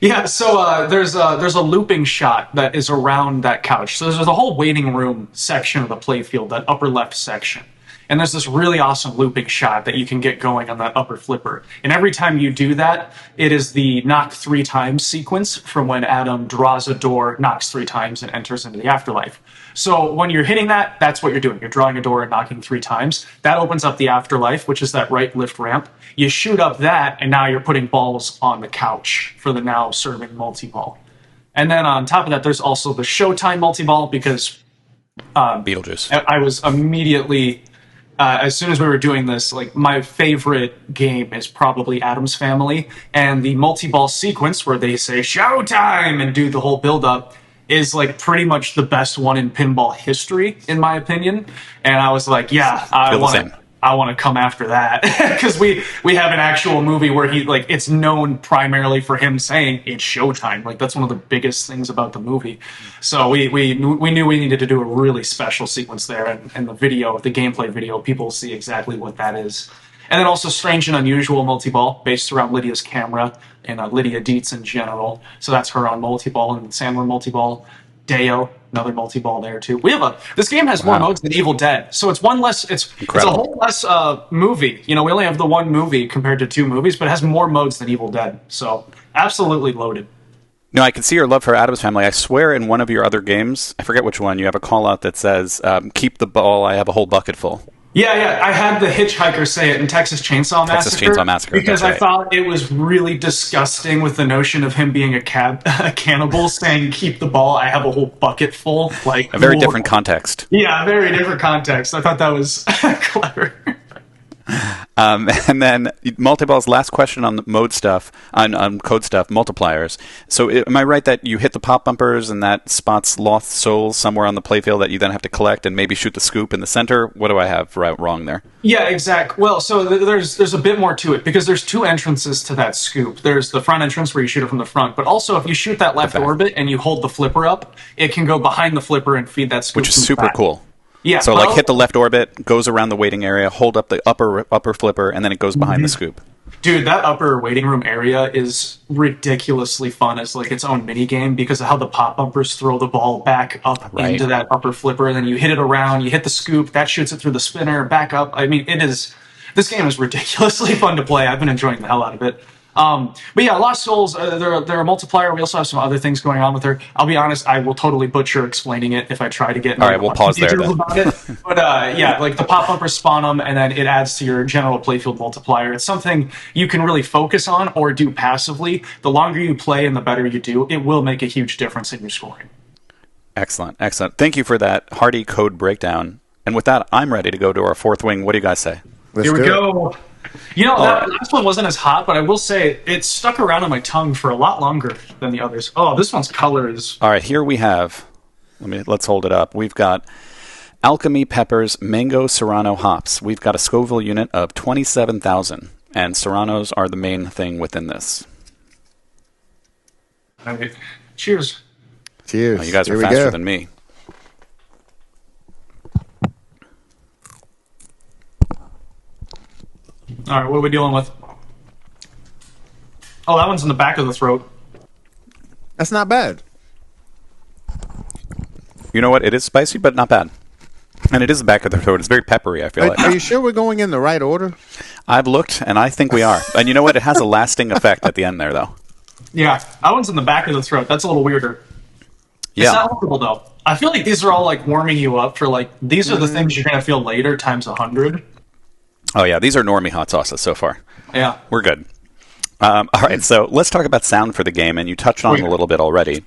Yeah, so there's a looping shot that is around that couch. So there's a whole waiting room section of the playfield, that upper left section. And there's this really awesome looping shot that you can get going on that upper flipper. And every time you do that, it is the knock 3 times sequence from when Adam draws a door, knocks 3 times, and enters into the afterlife. So when you're hitting that, that's what you're doing. You're drawing a door and knocking 3 times. That opens up the afterlife, which is that right lift ramp. You shoot up that, and now you're putting balls on the couch for the now serving multi-ball. And then on top of that, there's also the Showtime multi-ball, because Beetlejuice. I was immediately... as soon as we were doing this, like, my favorite game is probably Addams Family, and the multi-ball sequence where they say "Showtime" and do the whole build-up is like pretty much the best one in pinball history, in my opinion. And I was like, yeah, I want to come after that, because we have an actual movie where he, like, it's known primarily for him saying it's showtime. Like, that's one of the biggest things about the movie. So we knew we needed to do a really special sequence there, and the gameplay video, people see exactly what that is. And then also Strange and Unusual multi-ball, based around Lydia's camera and Lydia Dietz in general. So that's her on multi-ball, and Sandler multi-ball. Deo, another multi-ball there too. This game has more modes than Evil Dead, so it's one less. It's a whole less movie. We only have the one movie compared to 2 movies, but it has more modes than Evil Dead. So absolutely loaded. No, I can see your love for Addams Family. I swear in one of your other games, I forget which one, you have a call out that says, "Keep the ball. I have a whole bucket full." Yeah. I had the hitchhiker say it in Texas Chainsaw Massacre. Because I thought it was really disgusting with the notion of him being a cannibal saying, "Keep the ball, I have a whole bucket full." Like, a very different context. Yeah, very different context. I thought that was clever. And then multi-balls, last question on the mode stuff, on code stuff, multipliers. So am I right that you hit the pop bumpers and that spots lost souls somewhere on the playfield that you then have to collect and maybe shoot the scoop in the center? What do I have wrong there? Yeah, exactly. Well, so there's a bit more to it, because there's 2 entrances to that scoop. There's the front entrance where you shoot it from the front, but also if you shoot that left orbit and you hold the flipper up, it can go behind the flipper and feed that scoop. Which is super cool. Yeah, so hit the left orbit, goes around the waiting area, hold up the upper flipper, and then it goes behind the scoop. Dude, that upper waiting room area is ridiculously fun as like its own mini game, because of how the pop bumpers throw the ball back up into that upper flipper, and then you hit it around, you hit the scoop, that shoots it through the spinner, back up. I mean, this game is ridiculously fun to play. I've been enjoying the hell out of it. But yeah, Lost Souls, they're a multiplier. We also have some other things going on with her. I'll be honest, I will totally butcher explaining it if I try to get... All right, we'll pause there then. But yeah, like the pop bumpers spawn them, and then it adds to your general playfield multiplier. It's something you can really focus on or do passively. The longer you play and the better you do, it will make a huge difference in your scoring. Excellent. Thank you for that hearty code breakdown. And with that, I'm ready to go to our 4th wing. What do you guys say? Here we go. That last one wasn't as hot, but I will say it stuck around on my tongue for a lot longer than the others. Oh, this one's color is... All right, here we have... Let's hold it up. We've got Alchemy Peppers Mango Serrano Hops. We've got a Scoville unit of 27,000, and Serranos are the main thing within this. All right. Cheers. Cheers. Oh, you guys are faster than me. All right, what are we dealing with? Oh, that one's in the back of the throat. That's not bad. You know what? It is spicy, but not bad. And it is the back of the throat. It's very peppery, I feel like. Are you sure we're going in the right order? I've looked, and I think we are. And you know what? It has a lasting effect at the end there, though. Yeah, that one's in the back of the throat. That's a little weirder. Yeah. It's not horrible, though. I feel like these are all, like, warming you up for, like, these are the things you're going to feel later times 100. Oh, yeah. These are normie hot sauces so far. Yeah. We're good. All right, so let's talk about sound for the game, and you touched on it a little bit already.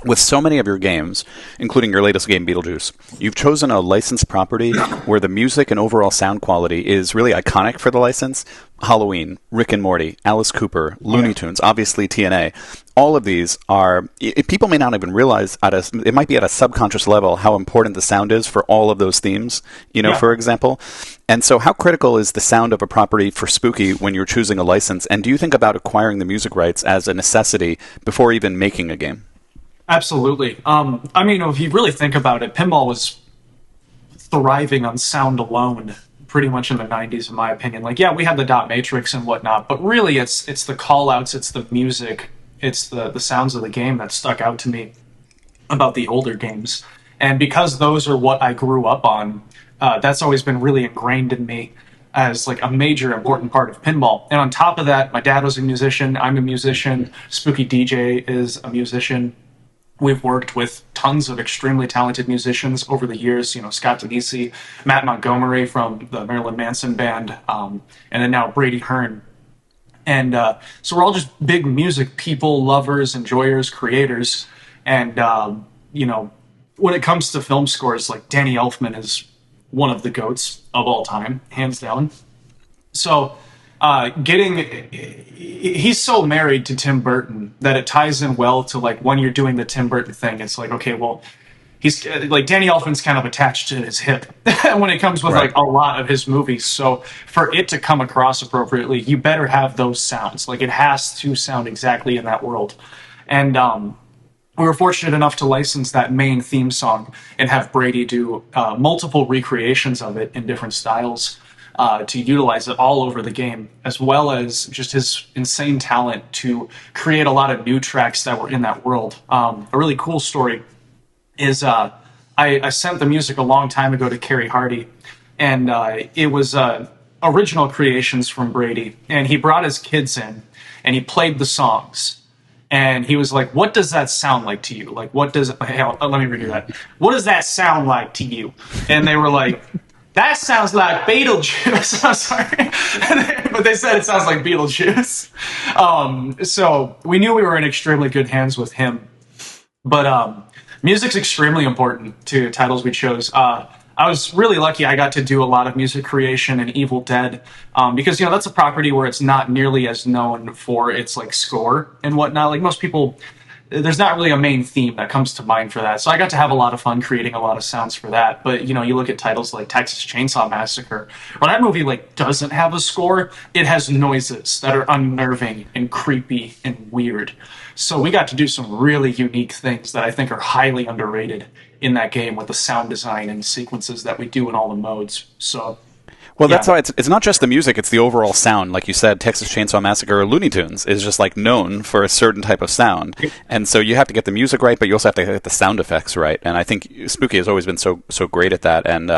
With so many of your games, including your latest game, Beetlejuice, you've chosen a licensed property where the music and overall sound quality is really iconic for the license. Halloween, Rick and Morty, Alice Cooper, Looney Tunes, obviously TNA. All of these are... people may not even realize, it might be at a subconscious level, how important the sound is for all of those themes, for example. And so how critical is the sound of a property for Spooky when you're choosing a license? And do you think about acquiring the music rights as a necessity before even making a game? Absolutely. I mean, if you really think about it, pinball was thriving on sound alone pretty much in the 90s, in my opinion. Like, yeah, we had the dot matrix and whatnot, but really it's the call-outs, it's the music, it's the sounds of the game that stuck out to me about the older games. And because those are what I grew up on, that's always been really ingrained in me as like a major important part of pinball. And on top of that, my dad was a musician, I'm a musician, Spooky DJ is a musician. We've worked with tons of extremely talented musicians over the years, Scott Denisi, Matt Montgomery from the Marilyn Manson band, and then now Brady Hearn. And so we're all just big music people, lovers, enjoyers, creators. And, when it comes to film scores, like Danny Elfman is one of the GOATs of all time, hands down. So... he's so married to Tim Burton that it ties in well to like when you're doing the Tim Burton thing. It's like, okay, well, he's like Danny Elfman's kind of attached to his hip when it comes with like a lot of his movies. So for it to come across appropriately, you better have those sounds. Like it has to sound exactly in that world. And we were fortunate enough to license that main theme song and have Brady do multiple recreations of it in different styles. To utilize it all over the game, as well as just his insane talent to create a lot of new tracks that were in that world. A really cool story is I sent the music a long time ago to Kerry Hardy, and it was original creations from Brady, and he brought his kids in, and he played the songs. And he was like, what does that sound like to you? Like, what does it... Hey, let me redo that. What does that sound like to you? And they were like... That sounds like Beetlejuice. I'm sorry. But they said it sounds like Beetlejuice. So we knew we were in extremely good hands with him. But music's extremely important to titles we chose. I was really lucky I got to do a lot of music creation in Evil Dead. Because, that's a property where it's not nearly as known for its, like, score and whatnot. Like, most people... There's not really a main theme that comes to mind for that. So I got to have a lot of fun creating a lot of sounds for that. But, you look at titles like Texas Chainsaw Massacre. Well, that movie, doesn't have a score. It has noises that are unnerving and creepy and weird. So we got to do some really unique things that I think are highly underrated in that game with the sound design and sequences that we do in all the modes. So... Well, that's why it's not just the music, it's the overall sound. Like you said, Texas Chainsaw Massacre or Looney Tunes is just known for a certain type of sound. And so you have to get the music right, but you also have to get the sound effects right. And I think Spooky has always been so great at that. And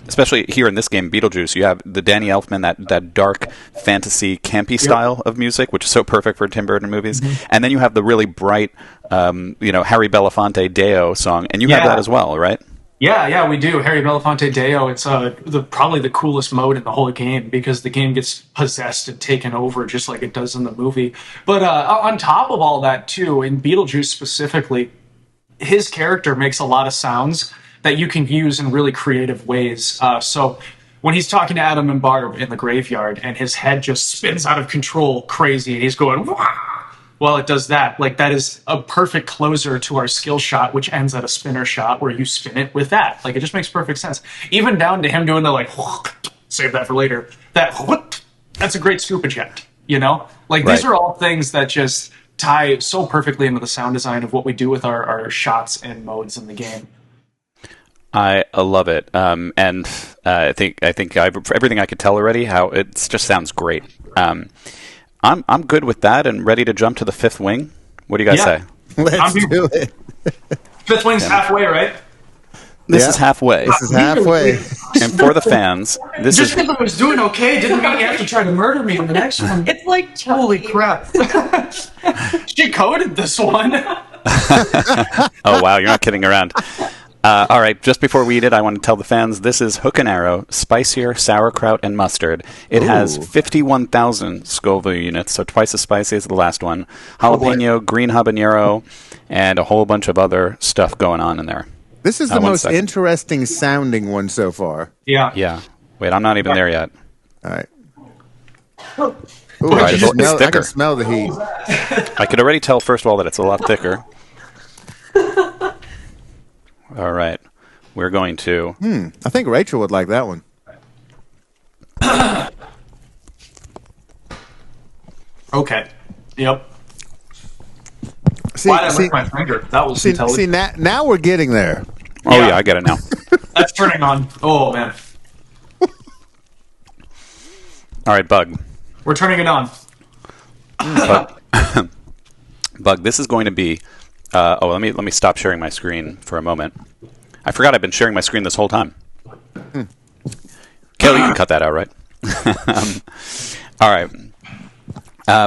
especially here in this game, Beetlejuice, you have the Danny Elfman, that dark fantasy campy style of music, which is so perfect for Tim Burton movies. Mm-hmm. And then you have the really bright, Harry Belafonte Deo song, and you have that as well, right? Yeah, we do. Harry Belafonte Deo, it's probably the coolest mode in the whole game because the game gets possessed and taken over just like it does in the movie. But on top of all that, too, in Beetlejuice specifically, his character makes a lot of sounds that you can use in really creative ways. So when he's talking to Adam and Barb in the graveyard and his head just spins out of control crazy and he's going, wah! Well, it does that. That is a perfect closer to our skill shot, which ends at a spinner shot where you spin it with that. It just makes perfect sense. Even down to him doing the, save that for later. That's a great scoop eject, These are all things that just tie so perfectly into the sound design of what we do with our shots and modes in the game. I love it, and I think everything I could tell already. How it just sounds great. I'm good with that and ready to jump to the fifth wing. What do you guys say? Let's do it. Fifth wing's halfway, right? This is halfway. This is halfway. And for the fans, this Just is... because I was doing okay didn't mean you have to try to murder me in the next one. It's like Holy crap. She coded this one. Oh, wow, you're not kidding around. All right, just before we eat it, I want to tell the fans this is Hook and Arrow, spicier sauerkraut and mustard. It has 51,000 Scoville units, so twice as spicy as the last one. Jalapeno, green habanero, and a whole bunch of other stuff going on in there. This is the most interesting sounding one so far. Yeah. Yeah. Wait, I'm not even there yet. All right. All right, it's I thicker. can smell the heat. I could already tell, first of all, that it's a lot thicker. All right. We're going to... I think Rachel would like that one. Okay. Yep. See, Why did I lick my finger? That was intelligent. now we're getting there. Oh, yeah, I get it now. That's turning on. Oh, man. All right, Bug. We're turning it on. Bug, this is going to be... let me stop sharing my screen for a moment. I forgot I've been sharing my screen this whole time. Kelly, you can cut that out, right? All right.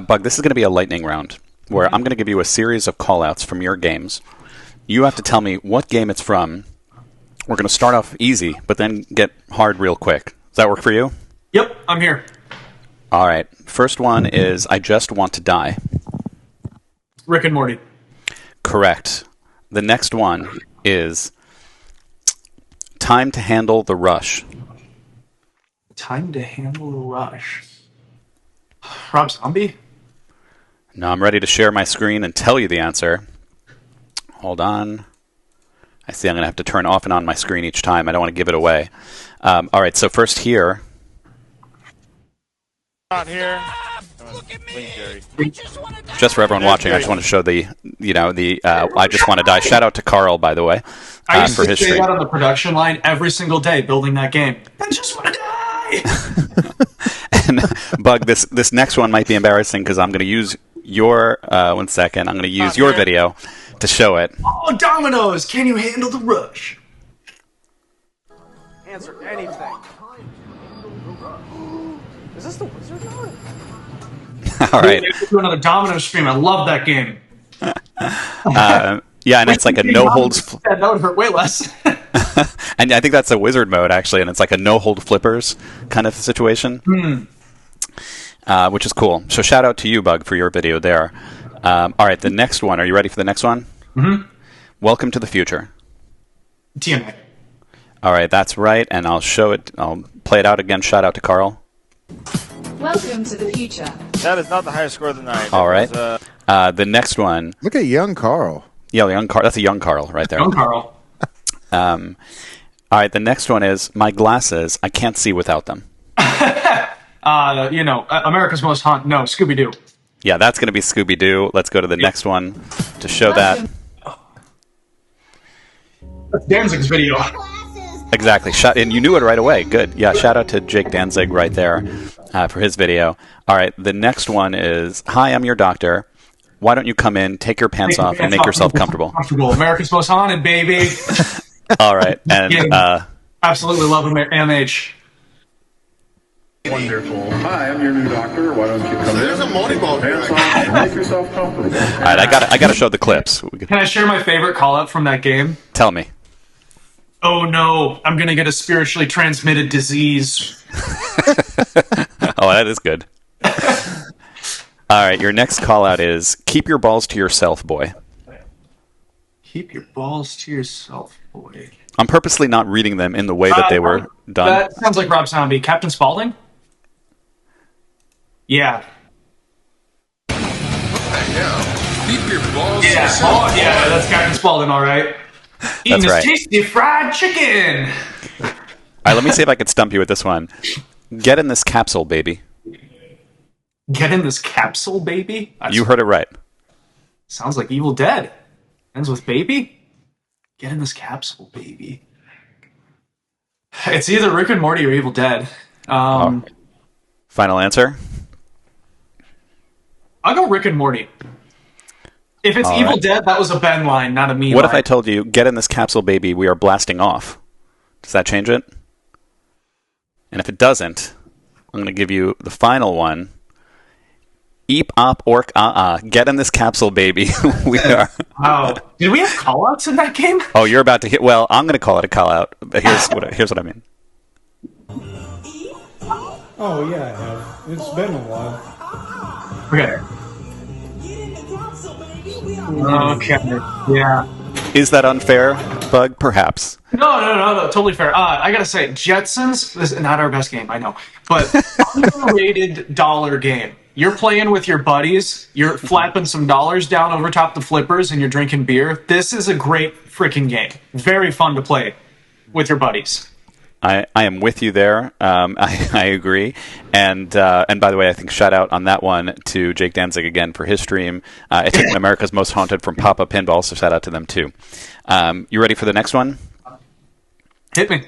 Bug, this is going to be a lightning round where I'm going to give you a series of call-outs from your games. You have to tell me what game it's from. We're going to start off easy, but then get hard real quick. Does that work for you? Yep, I'm here. All right. First one is I Just Want to Die. Rick and Morty. Correct. The next one is Time to Handle the Rush. Time to Handle the Rush. Rob Zombie? Now I'm ready to share my screen and tell you the answer. Hold on. I see I'm going to have to turn off and on my screen each time. I don't want to give it away. All right, so first here. Not here. Just for everyone watching, I just want to show the I Just Want to Die. Shout out to Carl, by the way, I used for to his say stream. that on the production line every single day building that game. I just want to die! And Bug, this next one might be embarrassing because I'm going to use your, one second, I'm going to use your video to show it. Oh, Dominoes! Can you handle the rush? Answer anything. Is this the wizard mode? All right. Do another Dominoes stream. I love that game. Yeah, and it's like a no holds. That would hurt way less. And I think that's a wizard mode actually, and it's like a no hold flippers kind of situation, which is cool. So shout out to you, Bug, for your video there. All right, the next one. Are you ready for the next one? Mm-hmm. Welcome to the Future. TNA. All right, that's right, and I'll show it. I'll play it out again. Shout out to Carl. Welcome to the future. That is not the highest score of the night. All right. The next one. Look at young Carl. Yeah, young Carl. That's a young Carl right there. Young Carl. All right, the next one is my glasses. I can't see without them. America's Most Haunted. No, Scooby-Doo. Yeah, that's going to be Scooby-Doo. Let's go to the next one to show that. That's Danzig's video. Exactly. And you knew it right away. Good. Yeah, shout out to Jake Danzig right there for his video. All right, the next one is, hi, I'm your doctor. Why don't you come in, take your pants off, and make yourself comfortable? America's Most Haunted, baby. All right. And absolutely love MH. Wonderful. Hi, I'm your new doctor. Why don't you come in? There's a moneyball here. And make yourself comfortable. All right, I got to show the clips. Can I share my favorite call out from that game? Tell me. Oh no, I'm gonna get a spiritually transmitted disease. Oh, that is good. All right, your next call out is keep your balls to yourself, boy. Keep your balls to yourself, boy. I'm purposely not reading them in the way that they were done. That sounds like Rob Zombie. Captain Spaulding? Yeah. Keep your balls Yeah, that's Captain Spaulding, all right. Eating That's right. this tasty fried chicken. All right, let me see if I can stump you with this one. Get in this capsule, baby. Get in this capsule, baby? You heard it right. Sounds like Evil Dead. Ends with baby? Get in this capsule, baby. It's either Rick and Morty or Evil Dead. Final answer? I'll go Rick and Morty. If it's Evil Dead, that was a Ben line, not a me What line. if I told you, get in this capsule, baby, we are blasting off? Does that change it? And if it doesn't, I'm going to give you the final one. Eep, op, orc, get in this capsule, baby. We are. Oh, did we have call-outs in that game? Oh, you're about to hit. Well, I'm going to call it a call-out. But here's what I mean. Oh, yeah, I have. It's been a while. Okay. Okay. Yeah. Is that unfair, Bug? Perhaps. No, totally fair. I gotta say, Jetsons, this is not our best game, I know, but underrated dollar game. You're playing with your buddies, you're flapping some dollars down over top the flippers, and you're drinking beer. This is a great freaking game. Very fun to play with your buddies. I am with you there. I agree. And by the way, I think shout out on that one to Jake Danzig again for his stream. I think America's Most Haunted from Papa Pinball, so shout out to them too. You ready for the next one? Hit me.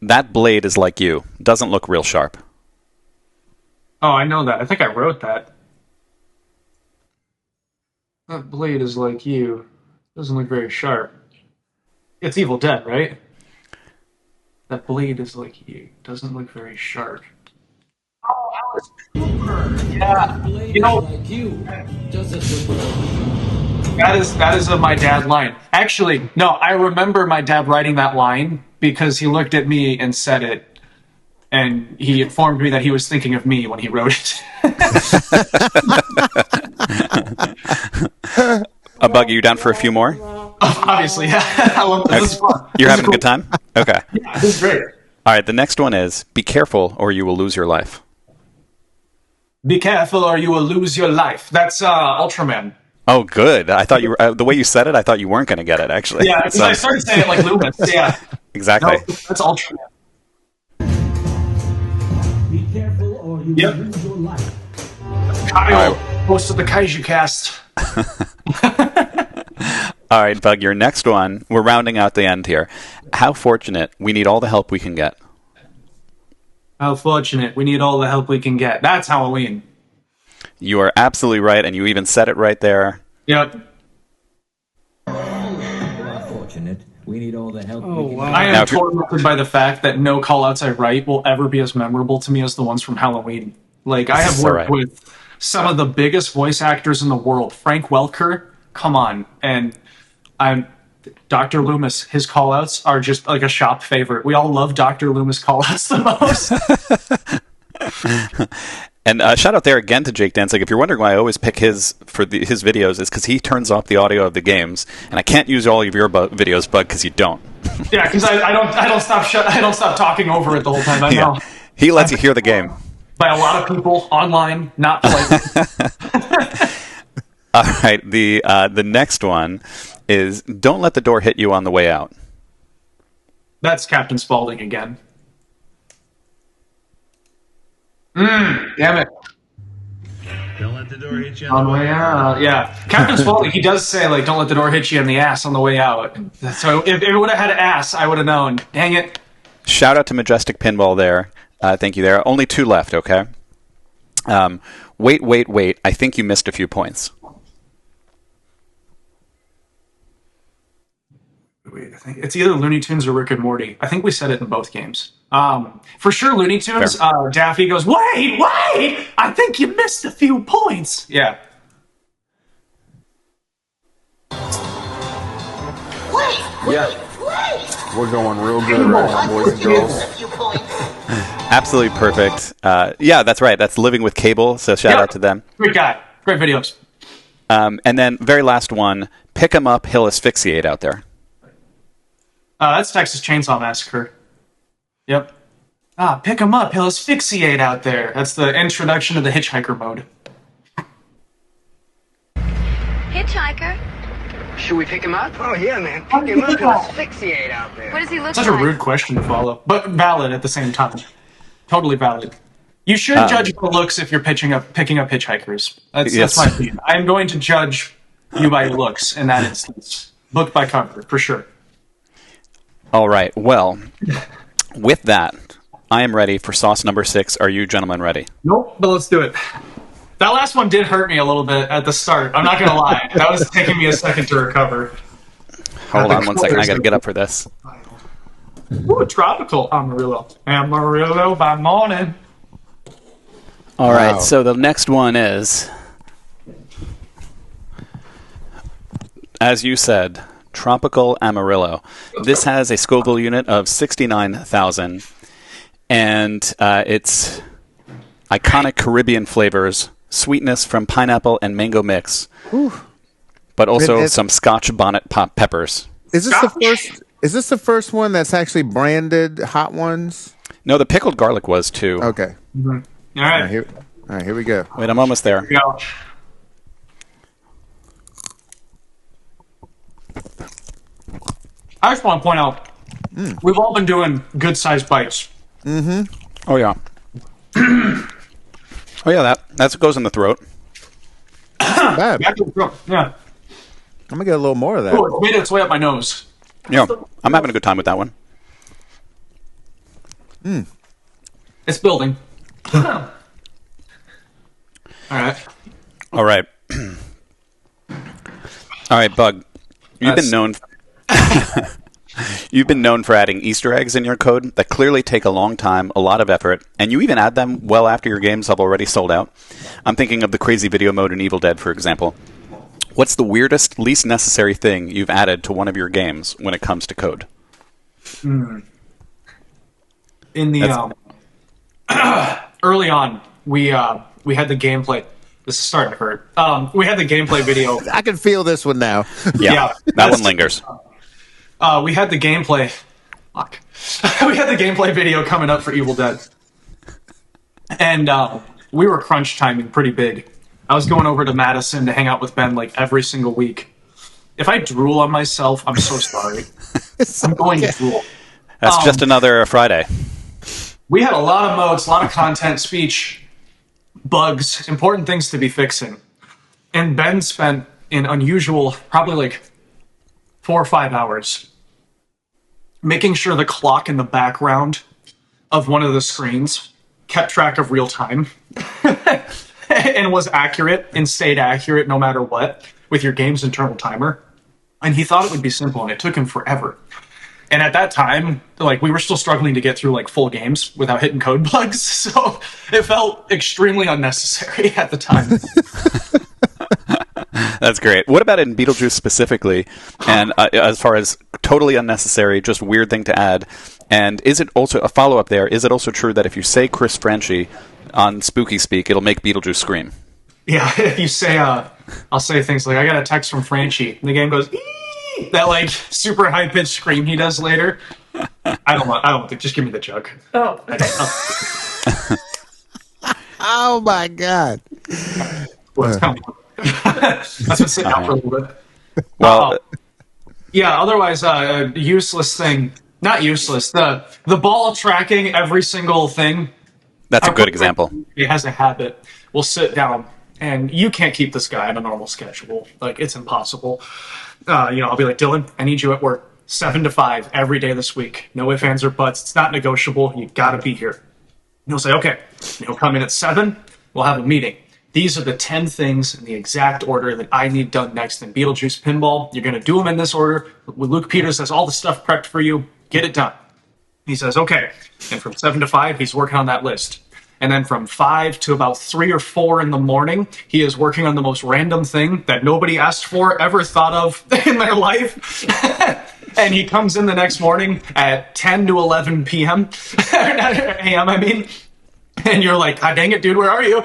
That blade is like you. Doesn't look real sharp. Oh, I know that. I think I wrote that. That blade is like you. Doesn't look very sharp. It's Evil Dead, right? That blade is like you. Doesn't look very sharp. Oh, Alice Cooper. Yeah. You know, that is my dad line. Actually, no, I remember my dad writing that line because he looked at me and said it. And he informed me that he was thinking of me when he wrote it. Bug, are you down for a few more? Obviously, yeah. I love this. This is fun. You're having a good time? Okay. Yeah, this is great. All right, the next one is, be careful or you will lose your life. Be careful or you will lose your life. That's Ultraman. Oh, good. I thought you were, the way you said it, I thought you weren't going to get it, actually. Yeah, because I started saying it like Loomis. Yeah. Exactly. No, that's Ultraman. Be careful or you will lose your life. Kyle, host of the Kaiju Cast. All right, Bug, your next one. We're rounding out the end here. How fortunate. We need all the help we can get. How fortunate. We need all the help we can get. That's Halloween. You are absolutely right, and you even said it right there. Yep. Fortunate. We need all the help we can I am tormented by the fact that no callouts I write will ever be as memorable to me as the ones from Halloween. Like, I have worked with some of the biggest voice actors in the world. Frank Welker, come on. And Dr. Loomis, his callouts are just like a shop favorite. We all love Dr. Loomis callouts the most. And shout out there again to Jake Danzig. If you're wondering why I always pick his videos, is because he turns off the audio of the games, and I can't use all of your videos, Bug, because you don't. Yeah, because I don't stop talking over it the whole time. I know. Yeah. He lets you hear the game. By a lot of people online, not politely. All right, the next one is don't let the door hit you on the way out. That's Captain Spaulding again. Damn it. Don't let the door hit you On the way out. Yeah. Captain Spaulding, he does say, like, don't let the door hit you in the ass on the way out. So if it would have had an ass, I would have known. Dang it. Shout out to Majestic Pinball there. Thank you there. Only 2 left, okay? Wait. I think you missed a few points. Wait, I think it's either Looney Tunes or Rick and Morty. I think we said it in both games. For sure, Looney Tunes. Daffy goes, wait! I think you missed a few points. Yeah. Yes. We're going real good right now, boys and girls. Absolutely perfect. Yeah, that's right. That's Living with Cable, so shout out to them. Great guy. Great videos. And then, very last one, pick 'em up, he'll asphyxiate out there. That's Texas Chainsaw Massacre. Yep. Pick him up. He'll asphyxiate out there. That's the introduction to the hitchhiker mode. Hitchhiker? Should we pick him up? Oh, yeah, man. Pick him up. He'll asphyxiate out there. What does he look Such like? a rude question to follow, but valid at the same time. Totally valid. You should judge the looks if you're picking up hitchhikers. That's my opinion. I'm going to judge you by your looks in that instance. Book by cover, for sure. All right. Well, With that, I am ready for sauce number 6. Are you gentlemen ready? Nope, but let's do it. That last one did hurt me a little bit at the start. I'm not going to lie. That was taking me a second to recover. Hold on 1 second. I got to get up for this. Ooh, tropical Amarillo. Amarillo by morning. All right, so the next one is, as you said, Tropical Amarillo. This has a Scoville unit of 69,000, and it's iconic Caribbean flavors, sweetness from pineapple and mango mix, but also some Scotch bonnet peppers. Is this the first one that's actually branded Hot Ones? No, the pickled garlic was too. Okay. Mm-hmm. All right. All right, here we go. Wait, I'm almost there. Here we go. I just want to point out, we've all been doing good-sized bites. Mm-hmm. Oh, yeah. Oh, yeah, that goes in the throat. Bad. Yeah. I'm going to get a little more of that. Oh, it made its way up my nose. Yeah, I'm having a good time with that one. It's building. All right. All right. All right, Bug. You've been known for adding Easter eggs in your code that clearly take a long time, a lot of effort, and you even add them well after your games have already sold out. I'm thinking of the crazy video mode in Evil Dead, for example. What's the weirdest, least necessary thing you've added to one of your games when it comes to code? In the early on, we had the gameplay. This is starting to hurt. We had the gameplay video. I can feel this one now. Yeah, that one lingers. We had the gameplay. Fuck. We had the gameplay video coming up for Evil Dead, and we were crunch timing pretty big. I was going over to Madison to hang out with Ben like every single week. If I drool on myself, I'm so sorry. I'm going to drool. That's just another Friday. We had a lot of modes, a lot of content, speech, bugs, important things to be fixing. And Ben spent an unusual, probably like 4 or 5 hours, making sure the clock in the background of one of the screens kept track of real time and was accurate and stayed accurate no matter what with your game's internal timer. And he thought it would be simple, and it took him forever. And at that time, like, we were still struggling to get through like full games without hitting code bugs, so it felt extremely unnecessary at the time. That's great. What about in Beetlejuice specifically? And as far as totally unnecessary, just weird thing to add. And is it also a follow-up there? Is it also true that if you say Chris Franchi on Spooky Speak, it'll make Beetlejuice scream? Yeah, if you say, I'll say things like, I got a text from Franchi, and the game goes, ee! That like super high pitched scream he does later. I don't think. Just give me the jug. Oh, Oh my God! Well, it's kind of that's been sitting out for a little bit. Well, yeah. Otherwise, useless thing. Not useless. The ball tracking every single thing. That's a good example. He has a habit. We'll sit down, and you can't keep this guy on a normal schedule. Like, it's impossible. I'll be like, Dylan, I need you at work 7 to 5 every day this week. No ifs, ands, or buts. It's not negotiable. You got to be here. And he'll say, okay. And he'll come in at 7. We'll have a meeting. These are the 10 things in the exact order that I need done next in Beetlejuice Pinball. You're going to do them in this order. Luke Peters has all the stuff prepped for you. Get it done. He says, okay. And from 7 to 5, he's working on that list. And then from 5 to about 3 or 4 in the morning, he is working on the most random thing that nobody asked for, ever thought of in their life. And he comes in the next morning at 10 to 11 p.m. a.m., I mean. And you're like, ah, dang it, dude, where are you?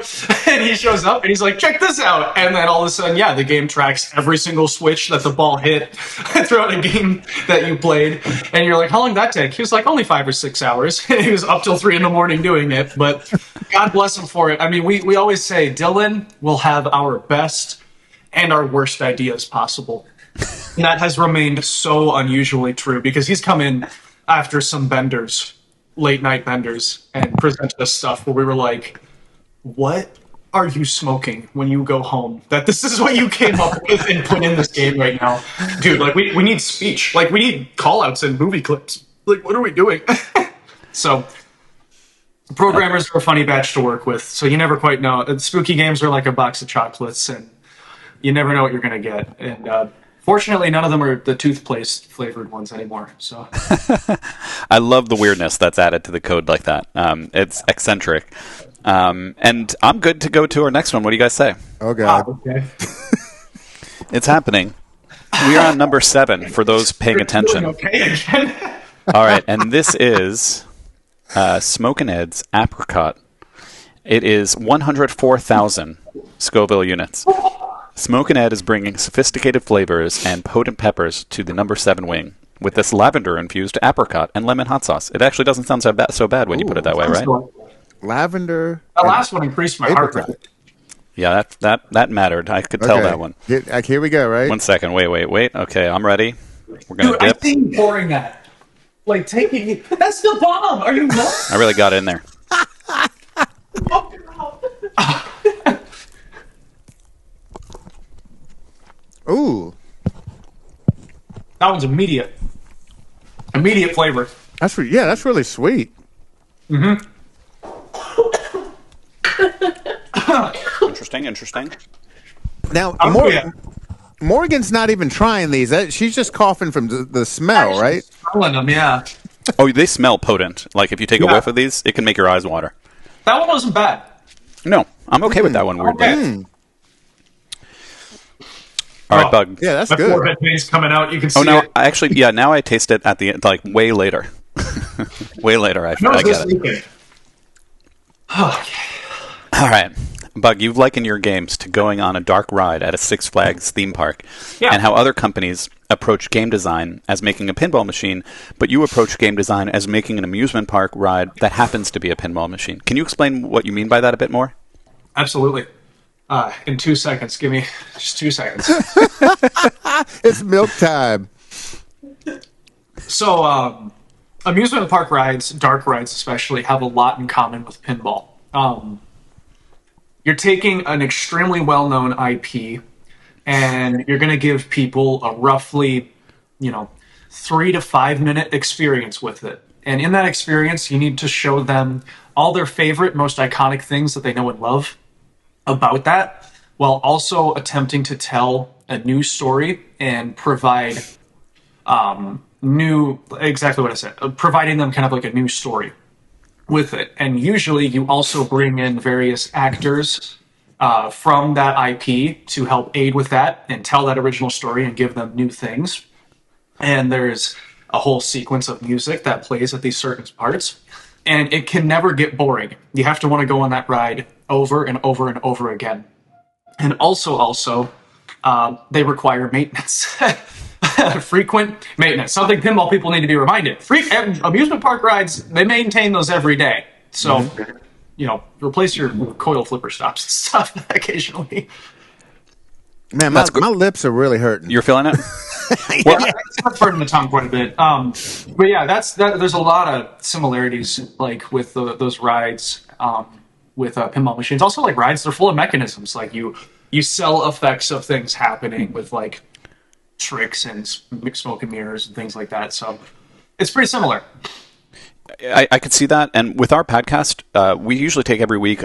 And he shows up and he's like, check this out. And then all of a sudden, yeah, the game tracks every single switch that the ball hit throughout a game that you played. And you're like, how long did that take? He was like, only 5 or 6 hours. And he was up till 3 in the morning doing it. But God bless him for it. I mean, we always say Dylan will have our best and our worst ideas possible. And that has remained so unusually true because he's come in after some benders, late night benders, and presented us stuff where we were like, what are you smoking when you go home that this is what you came up with and put in this game right now? Dude, like, we need speech. Like, we need call outs and movie clips. Like, what are we doing? So programmers are a funny batch to work with, so you never quite know. Spooky games are like a box of chocolates, and you never know what you're going to get. And fortunately, none of them are the toothpaste flavored ones anymore. So I love the weirdness that's added to the code like that. It's eccentric. And I'm good to go to our next one. What do you guys say? Oh, God. Okay. It's happening. We are on number 7 for those paying attention. Okay again. All right, and this is Smokin' Ed's Apricot. It is 104,000 Scoville units. Smokin' Ed is bringing sophisticated flavors and potent peppers to the number 7 wing with this lavender-infused apricot and lemon hot sauce. It actually doesn't sound so bad when you put it that way, right? Lavender. That last one increased my heart rate. Yeah, that mattered. I could tell that one. Here we go, right? 1 second. Wait. Okay, I'm ready. We're going to dip. I think pouring that. Like, taking it. That's the bomb! Are you nuts? I really got in there. Ooh. That one's immediate. Immediate flavor. That's really sweet. Mm-hmm. Interesting. Now, Morgan's not even trying these. She's just coughing from the smell, right? Smelling them, yeah. Oh, they smell potent. Like, if you take a whiff of these, it can make your eyes water. That one wasn't bad. No, I'm okay with that one, weirdly. Okay. All right, Bug. Yeah, that's my good. My forehead veins coming out. You can see no, it. now I taste it at the end, like, way later. Way later, I get it. Okay. All right. Bug, you've likened your games to going on a dark ride at a Six Flags theme park, and how other companies approach game design as making a pinball machine, but you approach game design as making an amusement park ride that happens to be a pinball machine. Can you explain what you mean by that a bit more? Absolutely. In 2 seconds. Give me just 2 seconds. It's milk time. So, amusement park rides, dark rides especially, have a lot in common with pinball. You're taking an extremely well-known IP, and you're going to give people a roughly, 3 to 5 minute experience with it. And in that experience, you need to show them all their favorite, most iconic things that they know and love about that, while also attempting to tell a new story and provide providing them kind of like a new story with it. And usually you also bring in various actors from that IP to help aid with that and tell that original story and give them new things. And there's a whole sequence of music that plays at these certain parts. And it can never get boring. You have to want to go on that ride over and over and over again. And also, they require maintenance. Frequent maintenance. Something pinball people need to be reminded. Amusement park rides, they maintain those every day. So, replace your coil flipper stops and stuff occasionally. Man, my lips are really hurting. You're feeling it? It's hurting the tongue quite a bit. But yeah, there's a lot of similarities like with those rides with pinball machines. Also, like rides, they're full of mechanisms. Like you sell effects of things happening with like tricks and smoke and mirrors and things like that. So it's pretty similar. I could see that, and with our podcast, we usually take every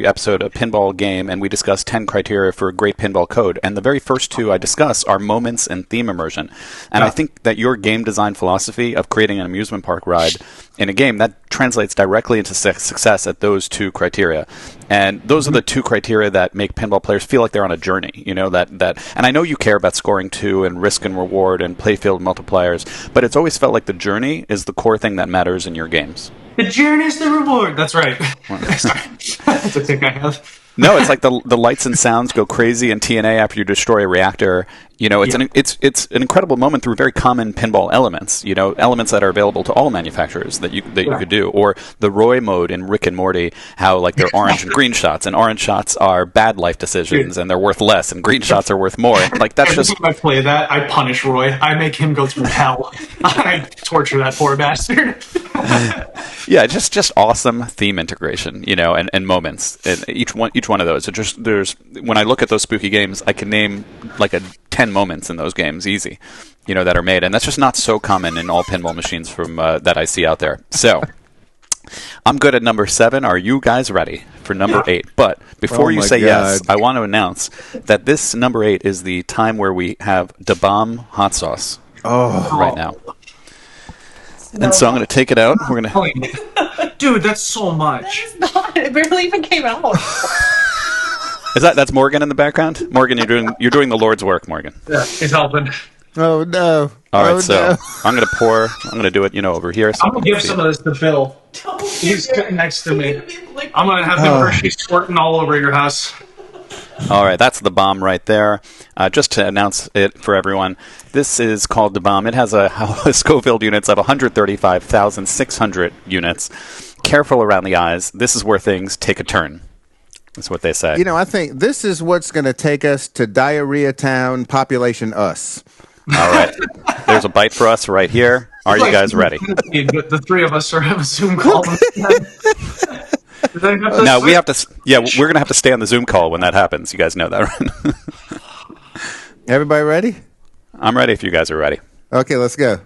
episode a pinball game, and we discuss 10 criteria for a great pinball code. And the very first 2 I discuss are moments and theme immersion. And I think that your game design philosophy of creating an amusement park ride in a game, that translates directly into success at those 2 criteria. And those are the 2 criteria that make pinball players feel like they're on a journey. And I know you care about scoring 2 and risk and reward and playfield multipliers, but it's always felt like the journey is the core thing that matters in your games. The journey's the reward. That's right. Sorry. That's a tick I have. No, it's like the lights and sounds go crazy in TNA after you destroy a reactor. It's an incredible moment through very common pinball elements. Elements that are available to all manufacturers that you could do. Or the Roy mode in Rick and Morty, how like they're orange and green shots, and orange shots are bad life decisions, and they're worth less, and green shots are worth more. Like that's Every just. time I play that, I punish Roy. I make him go through hell. I torture that poor bastard. Yeah, just awesome theme integration, and moments. And each one of those. There's when I look at those spooky games, I can name like 10 moments in those games, easy, that are made, and that's just not so common in all pinball machines from that I see out there. So, I'm good at number 7. Are you guys ready for number 8? But before you say yes, I want to announce that this number 8 is the time where we have Da Bomb hot sauce right now. And so I'm going to take it out. We're going to. Dude, that's so much. That is not. It barely even came out. That's Morgan in the background? Morgan, you're doing the Lord's work, Morgan. Yeah, he's helping. Oh no! All right, so I'm going to pour. I'm going to do it, over here. So I'm going to give some of this to Bill. He's sitting next to me. I'm going to have him Hershey squirting all over your house. All right, that's the bomb right there. Just to announce it for everyone, this is called the bomb. It has a Scoville units of 135,600 units. Careful around the eyes. This is where things take a turn. That's what they say. I think this is what's going to take us to Diarrhea Town, population us. All right. There's a bite for us right here. Are you guys ready? The three of us are having a Zoom call. No, we have to. Yeah, we're going to have to stay on the Zoom call when that happens. You guys know that, right? Everybody ready? I'm ready if you guys are ready. Okay, let's go.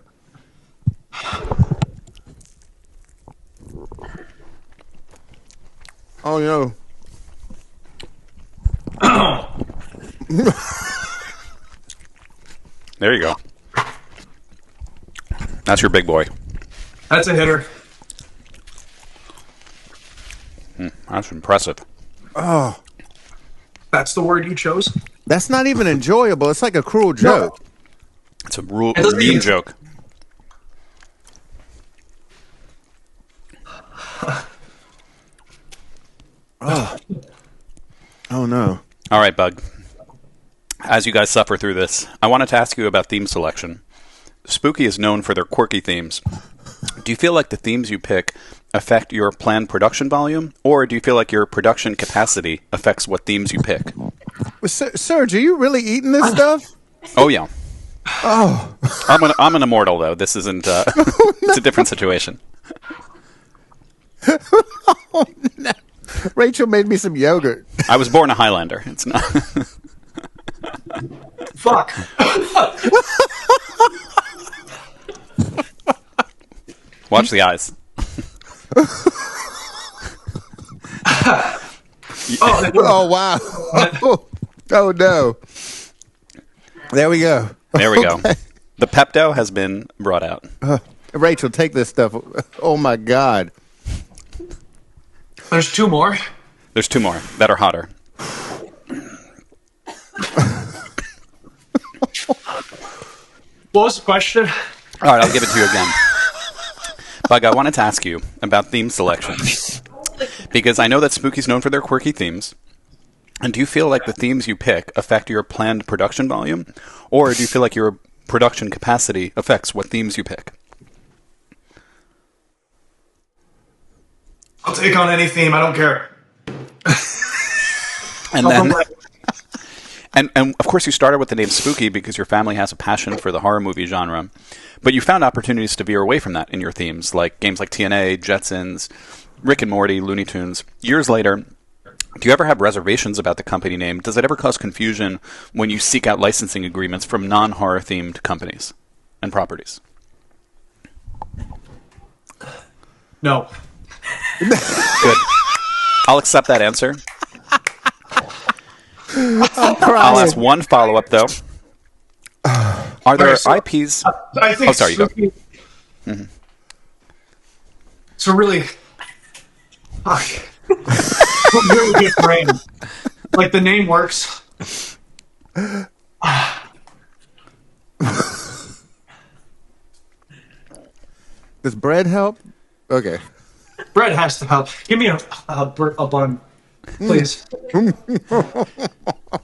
Oh, no. There you go. That's your big boy. That's a hitter. That's impressive. Oh. That's the word you chose? That's not even enjoyable. It's like a cruel joke. No. It's a mean joke. Oh. Oh, no. All right, Bug. As you guys suffer through this, I wanted to ask you about theme selection. Spooky is known for their quirky themes. Do you feel like the themes you pick affect your planned production volume, or do you feel like your production capacity affects what themes you pick? Serge, are you really eating this stuff? Oh, yeah. Oh. I'm an immortal, though. This isn't... It's a different situation. Oh, no. Rachel made me some yogurt. I was born a Highlander. It's not... Fuck. Watch the eyes. Oh, wow. Oh, no. There we go. There we go. The Pepto has been brought out. Rachel, take this stuff. Oh, my God. There's 2 more. There's 2 more that are hotter. What was the question? All right, I'll give it to you again. Bug, I wanted to ask you about theme selection. Because I know that Spooky's known for their quirky themes. And do you feel like the themes you pick affect your planned production volume? Or do you feel like your production capacity affects what themes you pick? I'll take on any theme. I don't care. And then... And of course, you started with the name Spooky because your family has a passion for the horror movie genre. But you found opportunities to veer away from that in your themes, like games like TNA, Jetsons, Rick and Morty, Looney Tunes. Years later, do you ever have reservations about the company name? Does it ever cause confusion when you seek out licensing agreements from non-horror themed companies and properties? No. Good. I'll accept that answer. I'll ask one follow-up, though. Are there IPs? I think sorry, Spooky... you go. Mm-hmm. So really... really good brain. Like, the name works. Does bread help? Okay. Bread has to help. Give me a bun, please.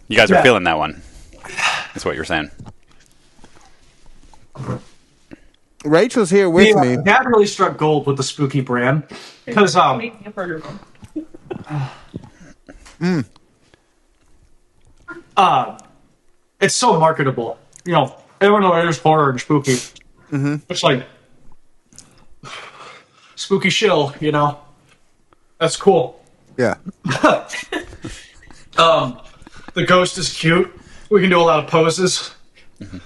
You guys are feeling that one. That's what you're saying. Rachel's here with me. Dad really struck gold with the Spooky brand. Because, it's so marketable. You know, everyone knows there's horror and spooky. Mm-hmm. It's like spooky shill, you know. That's cool. Yeah. The ghost is cute. We can do a lot of poses. Mm-hmm.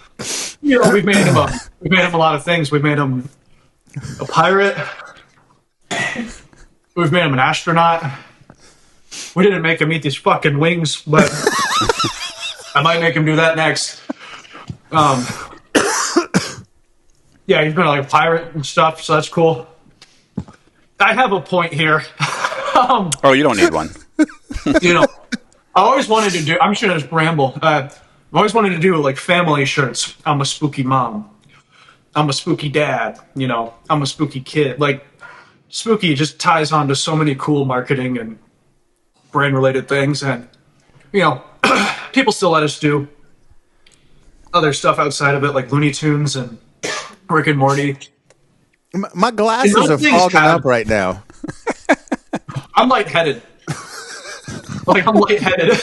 You know, we've made him a lot of things. We made him a pirate. We've made him an astronaut. We didn't make him eat these fucking wings, but I might make him do that next. Yeah, he's been like a pirate and stuff, so that's cool. I have a point here. Oh, you don't need one. I always wanted to do. I'm just gonna just ramble. I've always wanted to do like family shirts. I'm a spooky mom. I'm a spooky dad. I'm a spooky kid. Like, spooky just ties on to so many cool marketing and brand-related things, and people still let us do other stuff outside of it, like Looney Tunes and Rick and Morty. My glasses are fogging up right now. I'm lightheaded. I'm lightheaded.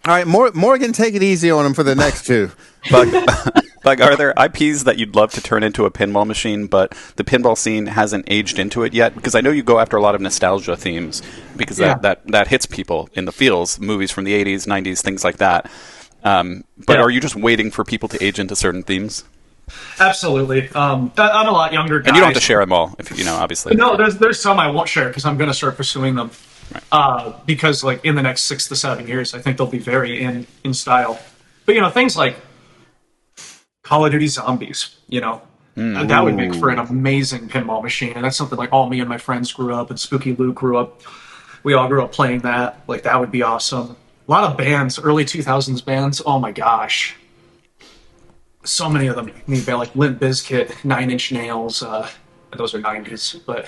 All right, Morgan, take it easy on him for the next two. Bug, are there IPs that you'd love to turn into a pinball machine, but the pinball scene hasn't aged into it yet? Because I know you go after a lot of nostalgia themes, because that hits people in the feels, movies from the 80s, 90s, things like that. But are you just waiting for people to age into certain themes? Absolutely. I'm a lot younger guy. And you don't have to share them all, obviously. No, there's some I won't share because I'm going to start pursuing them. Right. Because like in the next 6 to 7 years, I think they'll be very in style. But things like Call of Duty Zombies, that would make for an amazing pinball machine. And that's something like all me and my friends grew up, and Spooky Luke grew up. We all grew up playing that. Like, that would be awesome. A lot of bands, early 2000s bands. Oh my gosh. So many of them. Like Limp Bizkit, Nine Inch Nails. Those are 90s. But a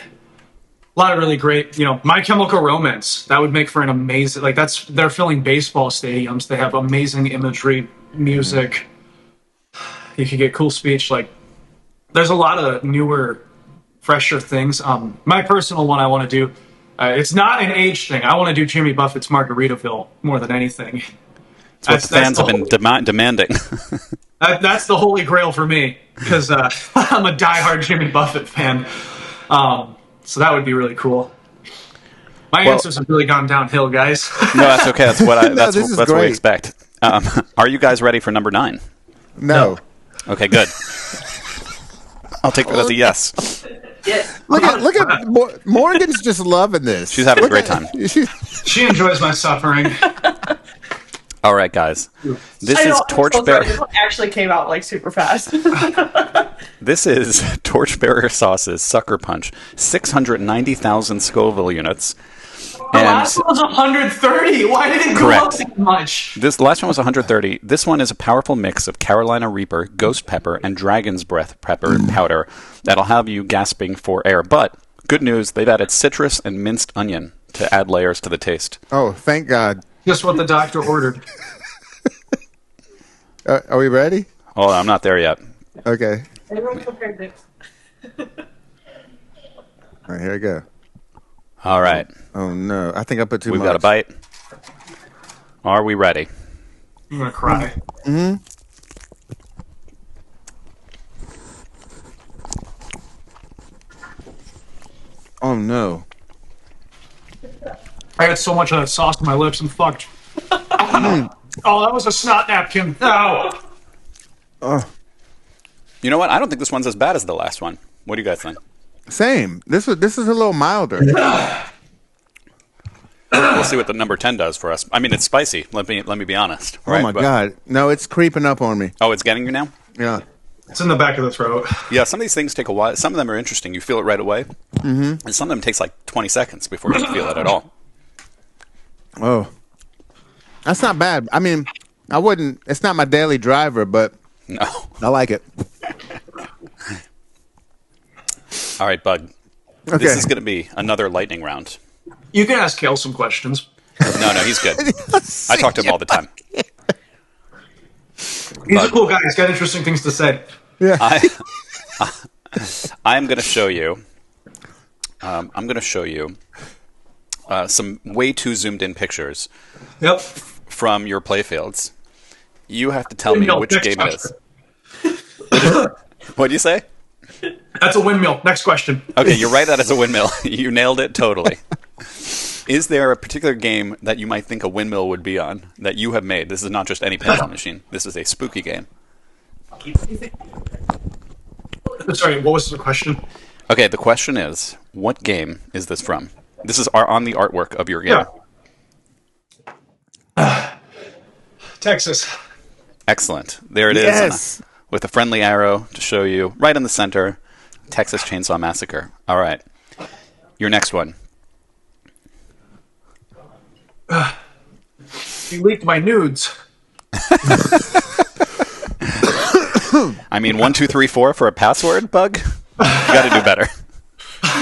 lot of really great, My Chemical Romance. That would make for an amazing, they're filling baseball stadiums. They have amazing imagery, music. You could get cool speech. There's a lot of newer, fresher things. My personal one I want to do, it's not an age thing. I want to do Jimmy Buffett's Margaritaville more than anything. That's what fans have been demanding. That's the holy grail for me, because I'm a diehard Jimmy Buffett fan. So that would be really cool. My answers have really gone downhill, guys. No, that's okay. That's what we expect. Are you guys ready for number 9? No. Okay, good. I'll take that as a yes. Yes. Look at Morgan's just loving this. She's having a great time. She enjoys my suffering. All right, guys. This is Torchbearer. This one actually came out super fast. This is Torchbearer Sauce's Sucker Punch, 690,000 Scoville units. The last one was 130. Why did it go up so much? The last one was 130. This one is a powerful mix of Carolina Reaper, Ghost Pepper, and Dragon's Breath pepper powder that'll have you gasping for air. But good news, they've added citrus and minced onion to add layers to the taste. Oh, thank God. Just what the doctor ordered. Are we ready? Oh, I'm not there yet. Okay. Everyone prepared this. All right, here we go. All right. Oh, no. I think I put too much. We've got a bite. Are we ready? I'm going to cry. Mm-hmm. Oh, no. I had so much of that sauce on my lips, I'm fucked. Oh, that was a snot napkin. Ow. You know what? I don't think this one's as bad as the last one. What do you guys think? Same. This is a little milder. We'll see what the number 10 does for us. I mean, it's spicy. Let me be honest. Right? Oh my God! No, it's creeping up on me. Oh, it's getting you now? Yeah. It's in the back of the throat. Yeah, some of these things take a while. Some of them are interesting. You feel it right away. Mm-hmm. And some of them takes like 20 seconds before you feel it at all. Oh, that's not bad. I mean, I wouldn't. It's not my daily driver, but no, I like it. All right, Bud. Okay. This is going to be another lightning round. You can ask Cale some questions. No, he's good. I talk to him all the time. He's a cool guy. He's got interesting things to say. Yeah. I am going to show you. I'm going to show you some way too zoomed in pictures. Yep. From your playfields. You have to tell me which game it is. What do you say? That's a windmill. Next question. Okay, you're right. That is a windmill. You nailed it totally. Is there a particular game that you might think a windmill would be on that you have made? This is not just any pinball machine. This is a spooky game. Sorry, what was the question? Okay, the question is, what game is this from? This is on the artwork of your game. Yeah. Texas. Excellent. There it is, with a friendly arrow to show you right in the center, Texas Chainsaw Massacre. All right. Your next one. You leaked my nudes. I mean, 1, 2, 3, 4 for a password, Bug? You got to do better.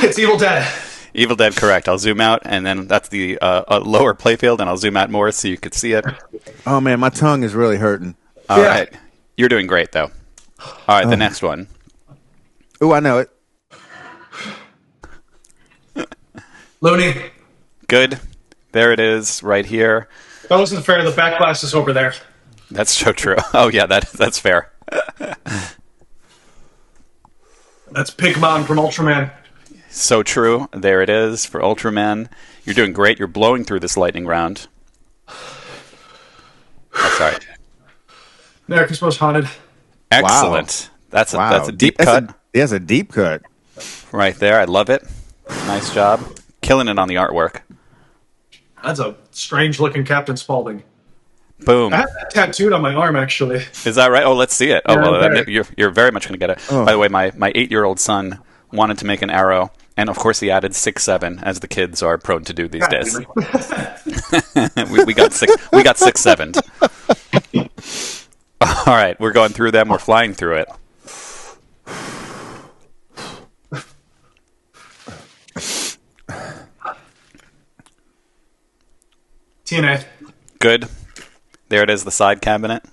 It's Evil Dead. Evil Dead, correct. I'll zoom out, and then that's the lower playfield, and I'll zoom out more so you can see it. Oh, man, my tongue is really hurting. All right. You're doing great, though. All right, the next one. Ooh, I know it. Looney. Good. There it is, right here. That wasn't fair. The back glass is over there. That's so true. Oh, yeah, that's fair. That's Pigmon from Ultraman. So true. There it is for Ultraman. You're doing great. You're blowing through this lightning round. That's all right. America's Most Haunted. Excellent. Wow. That's a deep cut. That's a deep cut. Right there. I love it. Nice job. Killing it on the artwork. That's a strange-looking Captain Spaulding. Boom. I have that tattooed on my arm, actually. Is that right? Oh, let's see it. Oh, Yeah, well, you're very much going to get it. Oh. By the way, my 8-year-old son wanted to make an arrow, and of course he added 6-7, as the kids are prone to do these days. we got 6-7'd. All right, we're going through them. We're flying through it. TNA. Good. There it is, the side cabinet.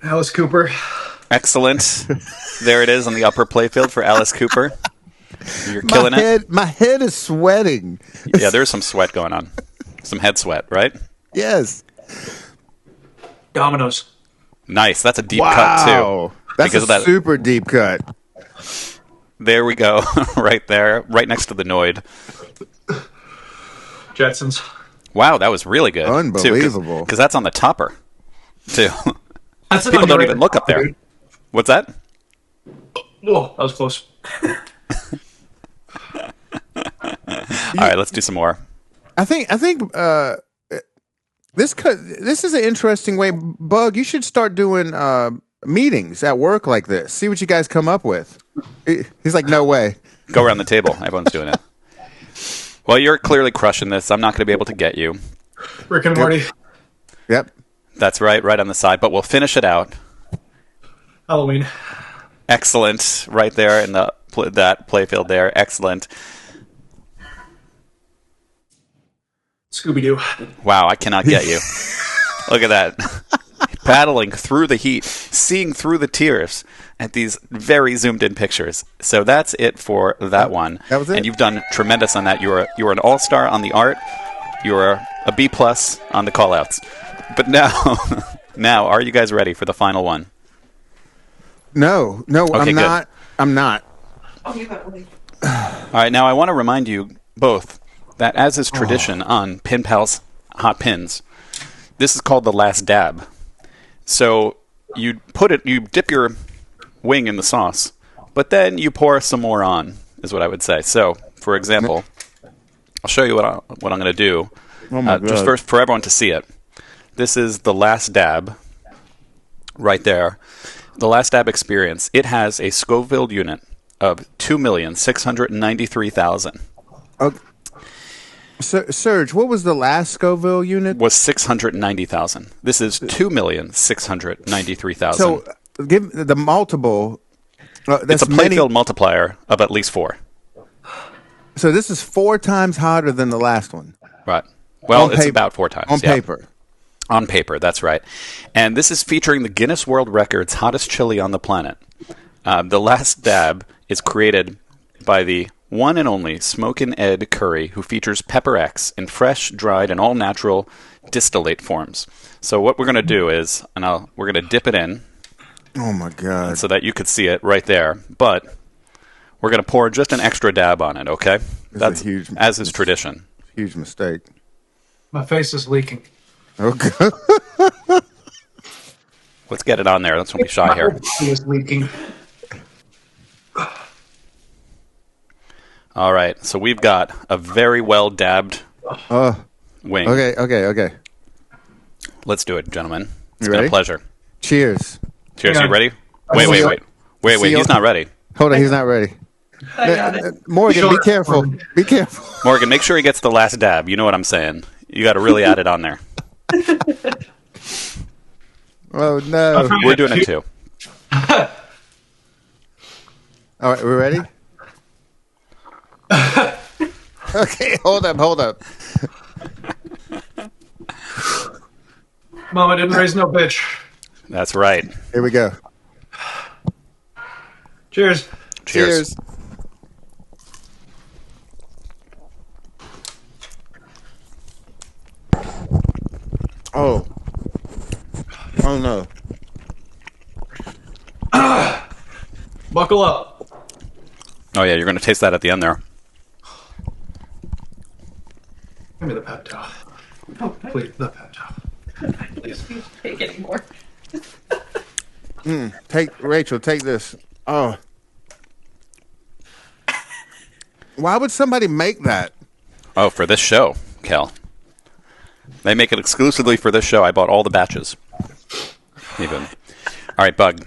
Alice Cooper. Excellent. There it is on the upper playfield for Alice Cooper. You're killing it. My head is sweating. Yeah, there's some sweat going on. Some head sweat, right? Yes. Dominoes. Nice. That's a deep cut, too. That's a super deep cut. There we go. Right there. Right next to the Noid. Jetsons. Wow, that was really good. Unbelievable. Because that's on the topper, too. That's People don't even look up there. What's that? Whoa, that was close. All right, let's do some more. I think this is an interesting way. Bug, you should start doing meetings at work like this. See what you guys come up with. He's like, no way. Go around the table. Everyone's doing it. Well, you're clearly crushing this. I'm not going to be able to get you. Rick and Morty. Yep. That's right on the side. But we'll finish it out. Halloween. Excellent. Right there in that playfield there. Excellent. Scooby-Doo. Wow, I cannot get you. Look at that. Paddling through the heat, seeing through the tears at these very zoomed-in pictures. So that's it for that one. That was it. And you've done tremendous on that. You're an all-star on the art. You're a B+ on the call-outs. But now, are you guys ready for the final one? No, Okay, I'm not. All right, now I want to remind you both that as is tradition on Pinpals Hot Pins, this is called the last dab. So you dip your wing in the sauce, but then you pour some more on, is what I would say. So, for example, I'll show you what I'm going to do. Oh my God. Just first for everyone to see it. This is the last dab right there. The last dab experience. It has a Scoville unit of 2,693,000. Serge, what was the last Scoville unit? Was 690,000. This is 2,693,000. So give the multiple. It's a playfield multiplier of at least 4. So this is 4 times hotter than the last one. Right. Well, it's about 4 times. On paper. On paper, that's right. And this is featuring the Guinness World Records hottest chili on the planet. The last dab is created by the one and only Smokin' Ed Curry, who features Pepper X in fresh, dried, and all-natural distillate forms. So what we're going to do is, we're going to dip it in. Oh, my God. So that you could see it right there. But we're going to pour just an extra dab on it, okay? That's huge, as is tradition. Huge mistake. My face is leaking. Okay. Let's get it on there. Let's don't be shy here. My is leaking. All right, so we've got a very well dabbed wing. Okay. Let's do it, gentlemen. It's You been ready? a pleasure. Cheers. Cheers. Yeah. You ready? Wait. He's not ready. Hold on, he's not ready. I got it. Morgan, be careful. Be careful. Morgan, make sure he gets the last dab. You know what I'm saying. You got to really add it on there. Oh, no. We're doing it too. All right, we ready? Okay, hold up. Mama didn't raise no bitch. That's right. Here we go. Cheers. Cheers. Oh no. Buckle up. Oh, yeah, you're going to taste that at the end there. Give me the pep towel. Please, the pep towel. Please take anymore. Rachel, take this. Oh. Why would somebody make that? Oh, for this show, Cal. They make it exclusively for this show. I bought all the batches. Even. All right, Bug.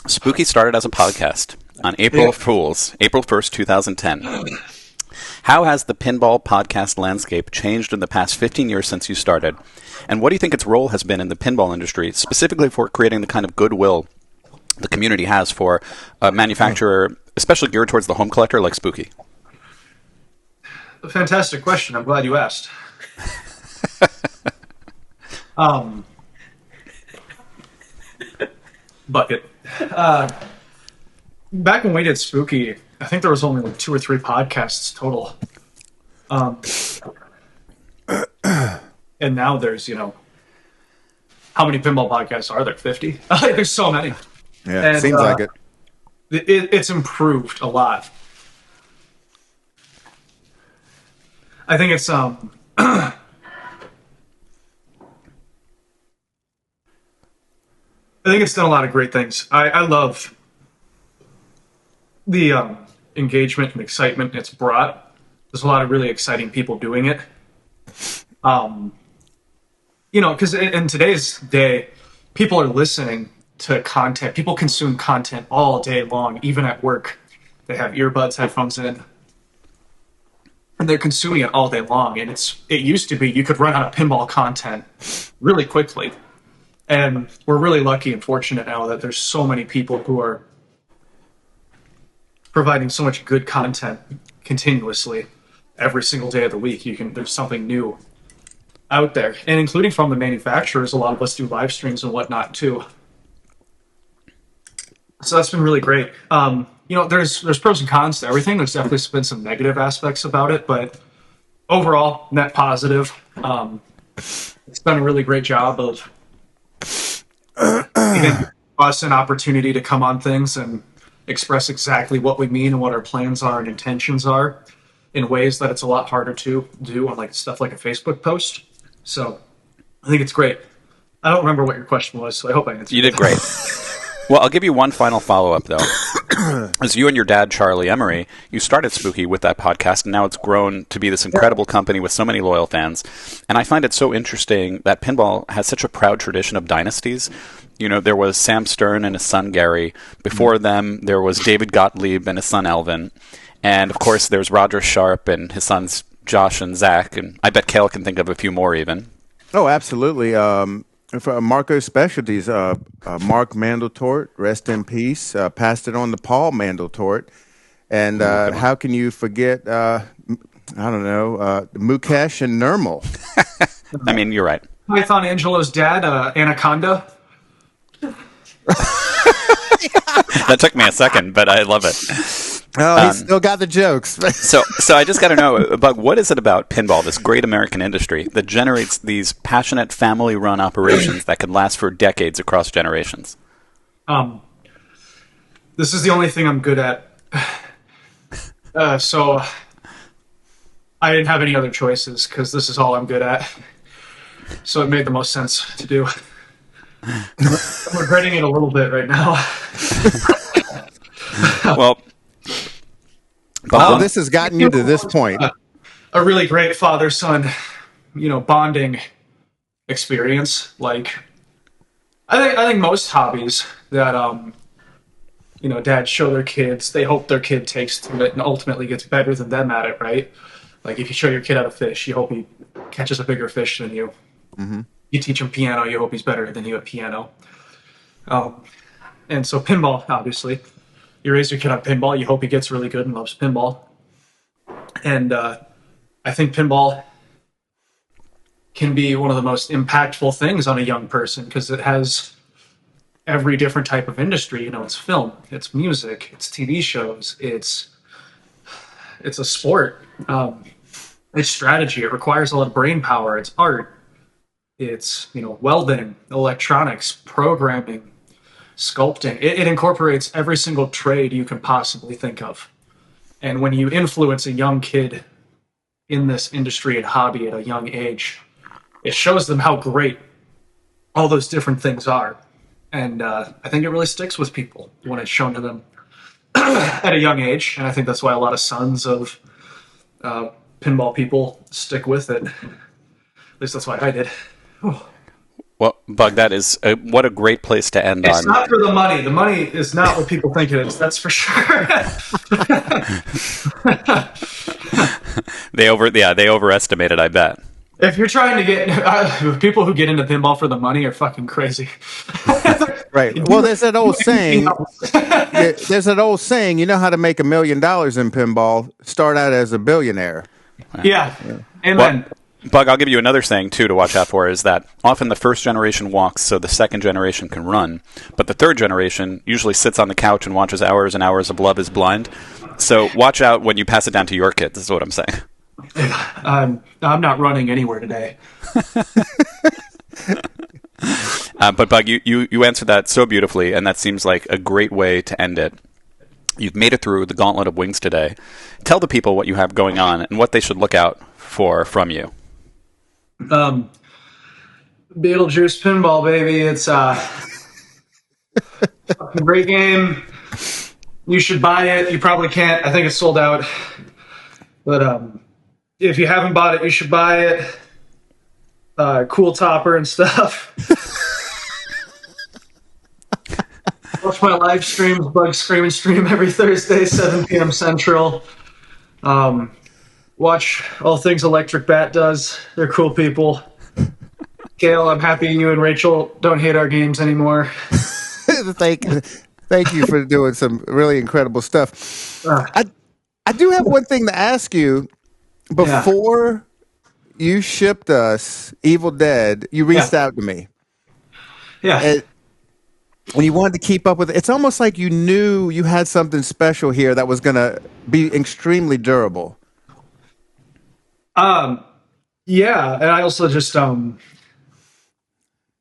Spooky started as a podcast on April 1st, 2010. How has the pinball podcast landscape changed in the past 15 years since you started? And what do you think its role has been in the pinball industry, specifically for creating the kind of goodwill the community has for a manufacturer, especially geared towards the home collector like Spooky? A fantastic question. I'm glad you asked. Bucket. Back when we did Spooky, I think there was only like 2 or 3 podcasts total. And now there's, how many pinball podcasts are there? 50? There's so many. Yeah, And, seems like it. It's improved a lot. I think it's I think it's done a lot of great things. I love the engagement and excitement it's brought. There's a lot of really exciting people doing it. Because in today's day, people are listening to content. People consume content all day long, even at work. They have earbuds, headphones in, and they're consuming it all day long. And it used to be you could run out of pinball content really quickly. And we're really lucky and fortunate now that there's so many people who are providing so much good content continuously every single day of the week. There's something new out there, and including from the manufacturers. A lot of us do live streams and whatnot too. So that's been really great. There's pros and cons to everything. There's definitely been some negative aspects about it, but overall, net positive. It's done a really great job of giving us an opportunity to come on things and express exactly what we mean and what our plans are and intentions are in ways that it's a lot harder to do on stuff like a Facebook post. So I think it's great. I don't remember what your question was, so I hope I answered. You did great. Well, I'll give you one final follow-up, though. As you and your dad, Charlie Emery, you started Spooky with that podcast, and now it's grown to be this incredible company with so many loyal fans. And I find it so interesting that pinball has such a proud tradition of dynasties. There was Sam Stern and his son, Gary. Before them, there was David Gottlieb and his son, Elvin. And, of course, there's Roger Sharp and his sons, Josh and Zach. And I bet Cale can think of a few more, even. Oh, absolutely. For Marco Specialties, Mark Mandeltort, rest in peace, passed it on to Paul Mandeltort. And how can you forget, Mukesh and Nirmal? I mean, you're right. Python Angelo's dad, Anaconda. That took me a second, but I love it. Oh, he's still got the jokes. So I just got to know, Bug, what is it about pinball, this great American industry, that generates these passionate family-run operations that can last for decades across generations? This is the only thing I'm good at. So I didn't have any other choices because this is all I'm good at. So it made the most sense to do. I'm regretting it a little bit right now. Well, Oh, this has gotten you to this point. A really great father-son, bonding experience. Like, I think most hobbies that dads show their kids, they hope their kid takes to it and ultimately gets better than them at it, right? Like, if you show your kid how to fish, you hope he catches a bigger fish than you. Mm-hmm. You teach him piano, you hope he's better than you at piano. And so pinball, obviously. You raise your kid on pinball, you hope he gets really good and loves pinball. And I think pinball can be one of the most impactful things on a young person because it has every different type of industry. It's film, it's music, it's TV shows, it's a sport. It's strategy. It requires a lot of brain power. It's art. It's, welding, electronics, programming, sculpting. It incorporates every single trade you can possibly think of. And when you influence a young kid in this industry and hobby at a young age, it shows them how great all those different things are. And I think it really sticks with people when it's shown to them at a young age. And I think that's why a lot of sons of pinball people stick with it. At least that's why I did. Well, Bug, that is what a great place to end on. It's not for the money. The money is not what people think it is. That's for sure. They overestimate it, I bet. If you're trying to get people who get into pinball for the money are fucking crazy. Right. Well, there's that old saying. There's that old saying. You know how to make $1 million in pinball? Start out as a billionaire. Yeah. Amen. Well, Bug, I'll give you another saying, too, to watch out for, is that often the first generation walks so the second generation can run, but the third generation usually sits on the couch and watches hours and hours of Love is Blind. So watch out when you pass it down to your kids, is what I'm saying. I'm not running anywhere today. But, Bug, you answered that so beautifully, and that seems like a great way to end it. You've made it through the gauntlet of wings today. Tell the people what you have going on and what they should look out for from you. Beetlejuice Pinball, baby. It's a fucking great game. You should buy it. You probably can't. I think it's sold out. But if you haven't bought it, you should buy it. Cool topper and stuff. Watch my live streams, Bug Scream and Stream every Thursday, 7 p.m. Central. Watch all things Electric Bat does. They're cool people. Cale, I'm happy you and Rachel don't hate our games anymore. Thank you for doing some really incredible stuff. I do have one thing to ask you. Before you shipped us Evil Dead, you reached out to me. Yeah. When you wanted to keep up with it, it's almost like you knew you had something special here that was going to be extremely durable. Yeah, and I also just, I don't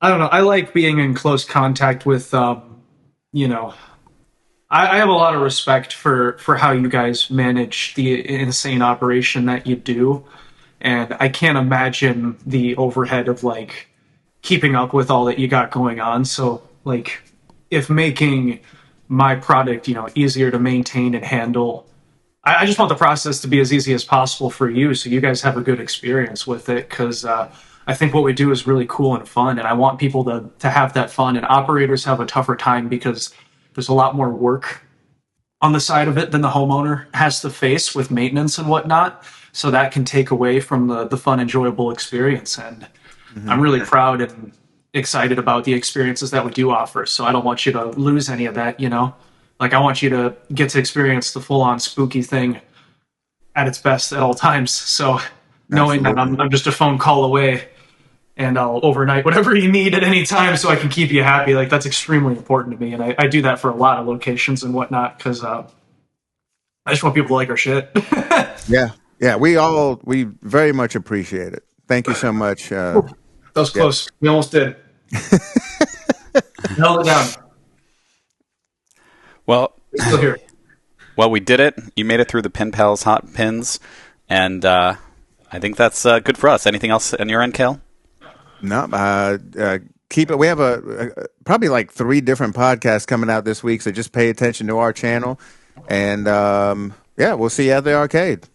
know, I like being in close contact with, I have a lot of respect for how you guys manage the insane operation that you do, and I can't imagine the overhead of, like, keeping up with all that you got going on, so, like, if making my product, easier to maintain and handle, I just want the process to be as easy as possible for you so you guys have a good experience with it because I think what we do is really cool and fun, and I want people to have that fun, and operators have a tougher time because there's a lot more work on the side of it than the homeowner has to face with maintenance and whatnot, so that can take away from the fun, enjoyable experience, and I'm really proud and excited about the experiences that we do offer, so I don't want you to lose any of that, Like, I want you to get to experience the full-on spooky thing at its best at all times. So knowing that I'm just a phone call away and I'll overnight whatever you need at any time so I can keep you happy, like, that's extremely important to me. And I do that for a lot of locations and whatnot because I just want people to like our shit. Yeah. We very much appreciate it. Thank you so much. That was close. We almost did. Held it down. Well, still here. Well, we did it. You made it through the Pinpals hot pins, and I think that's good for us. Anything else on your end, Cale? No, keep it. We have probably like 3 different podcasts coming out this week, so just pay attention to our channel. And Yeah, we'll see you at the arcade.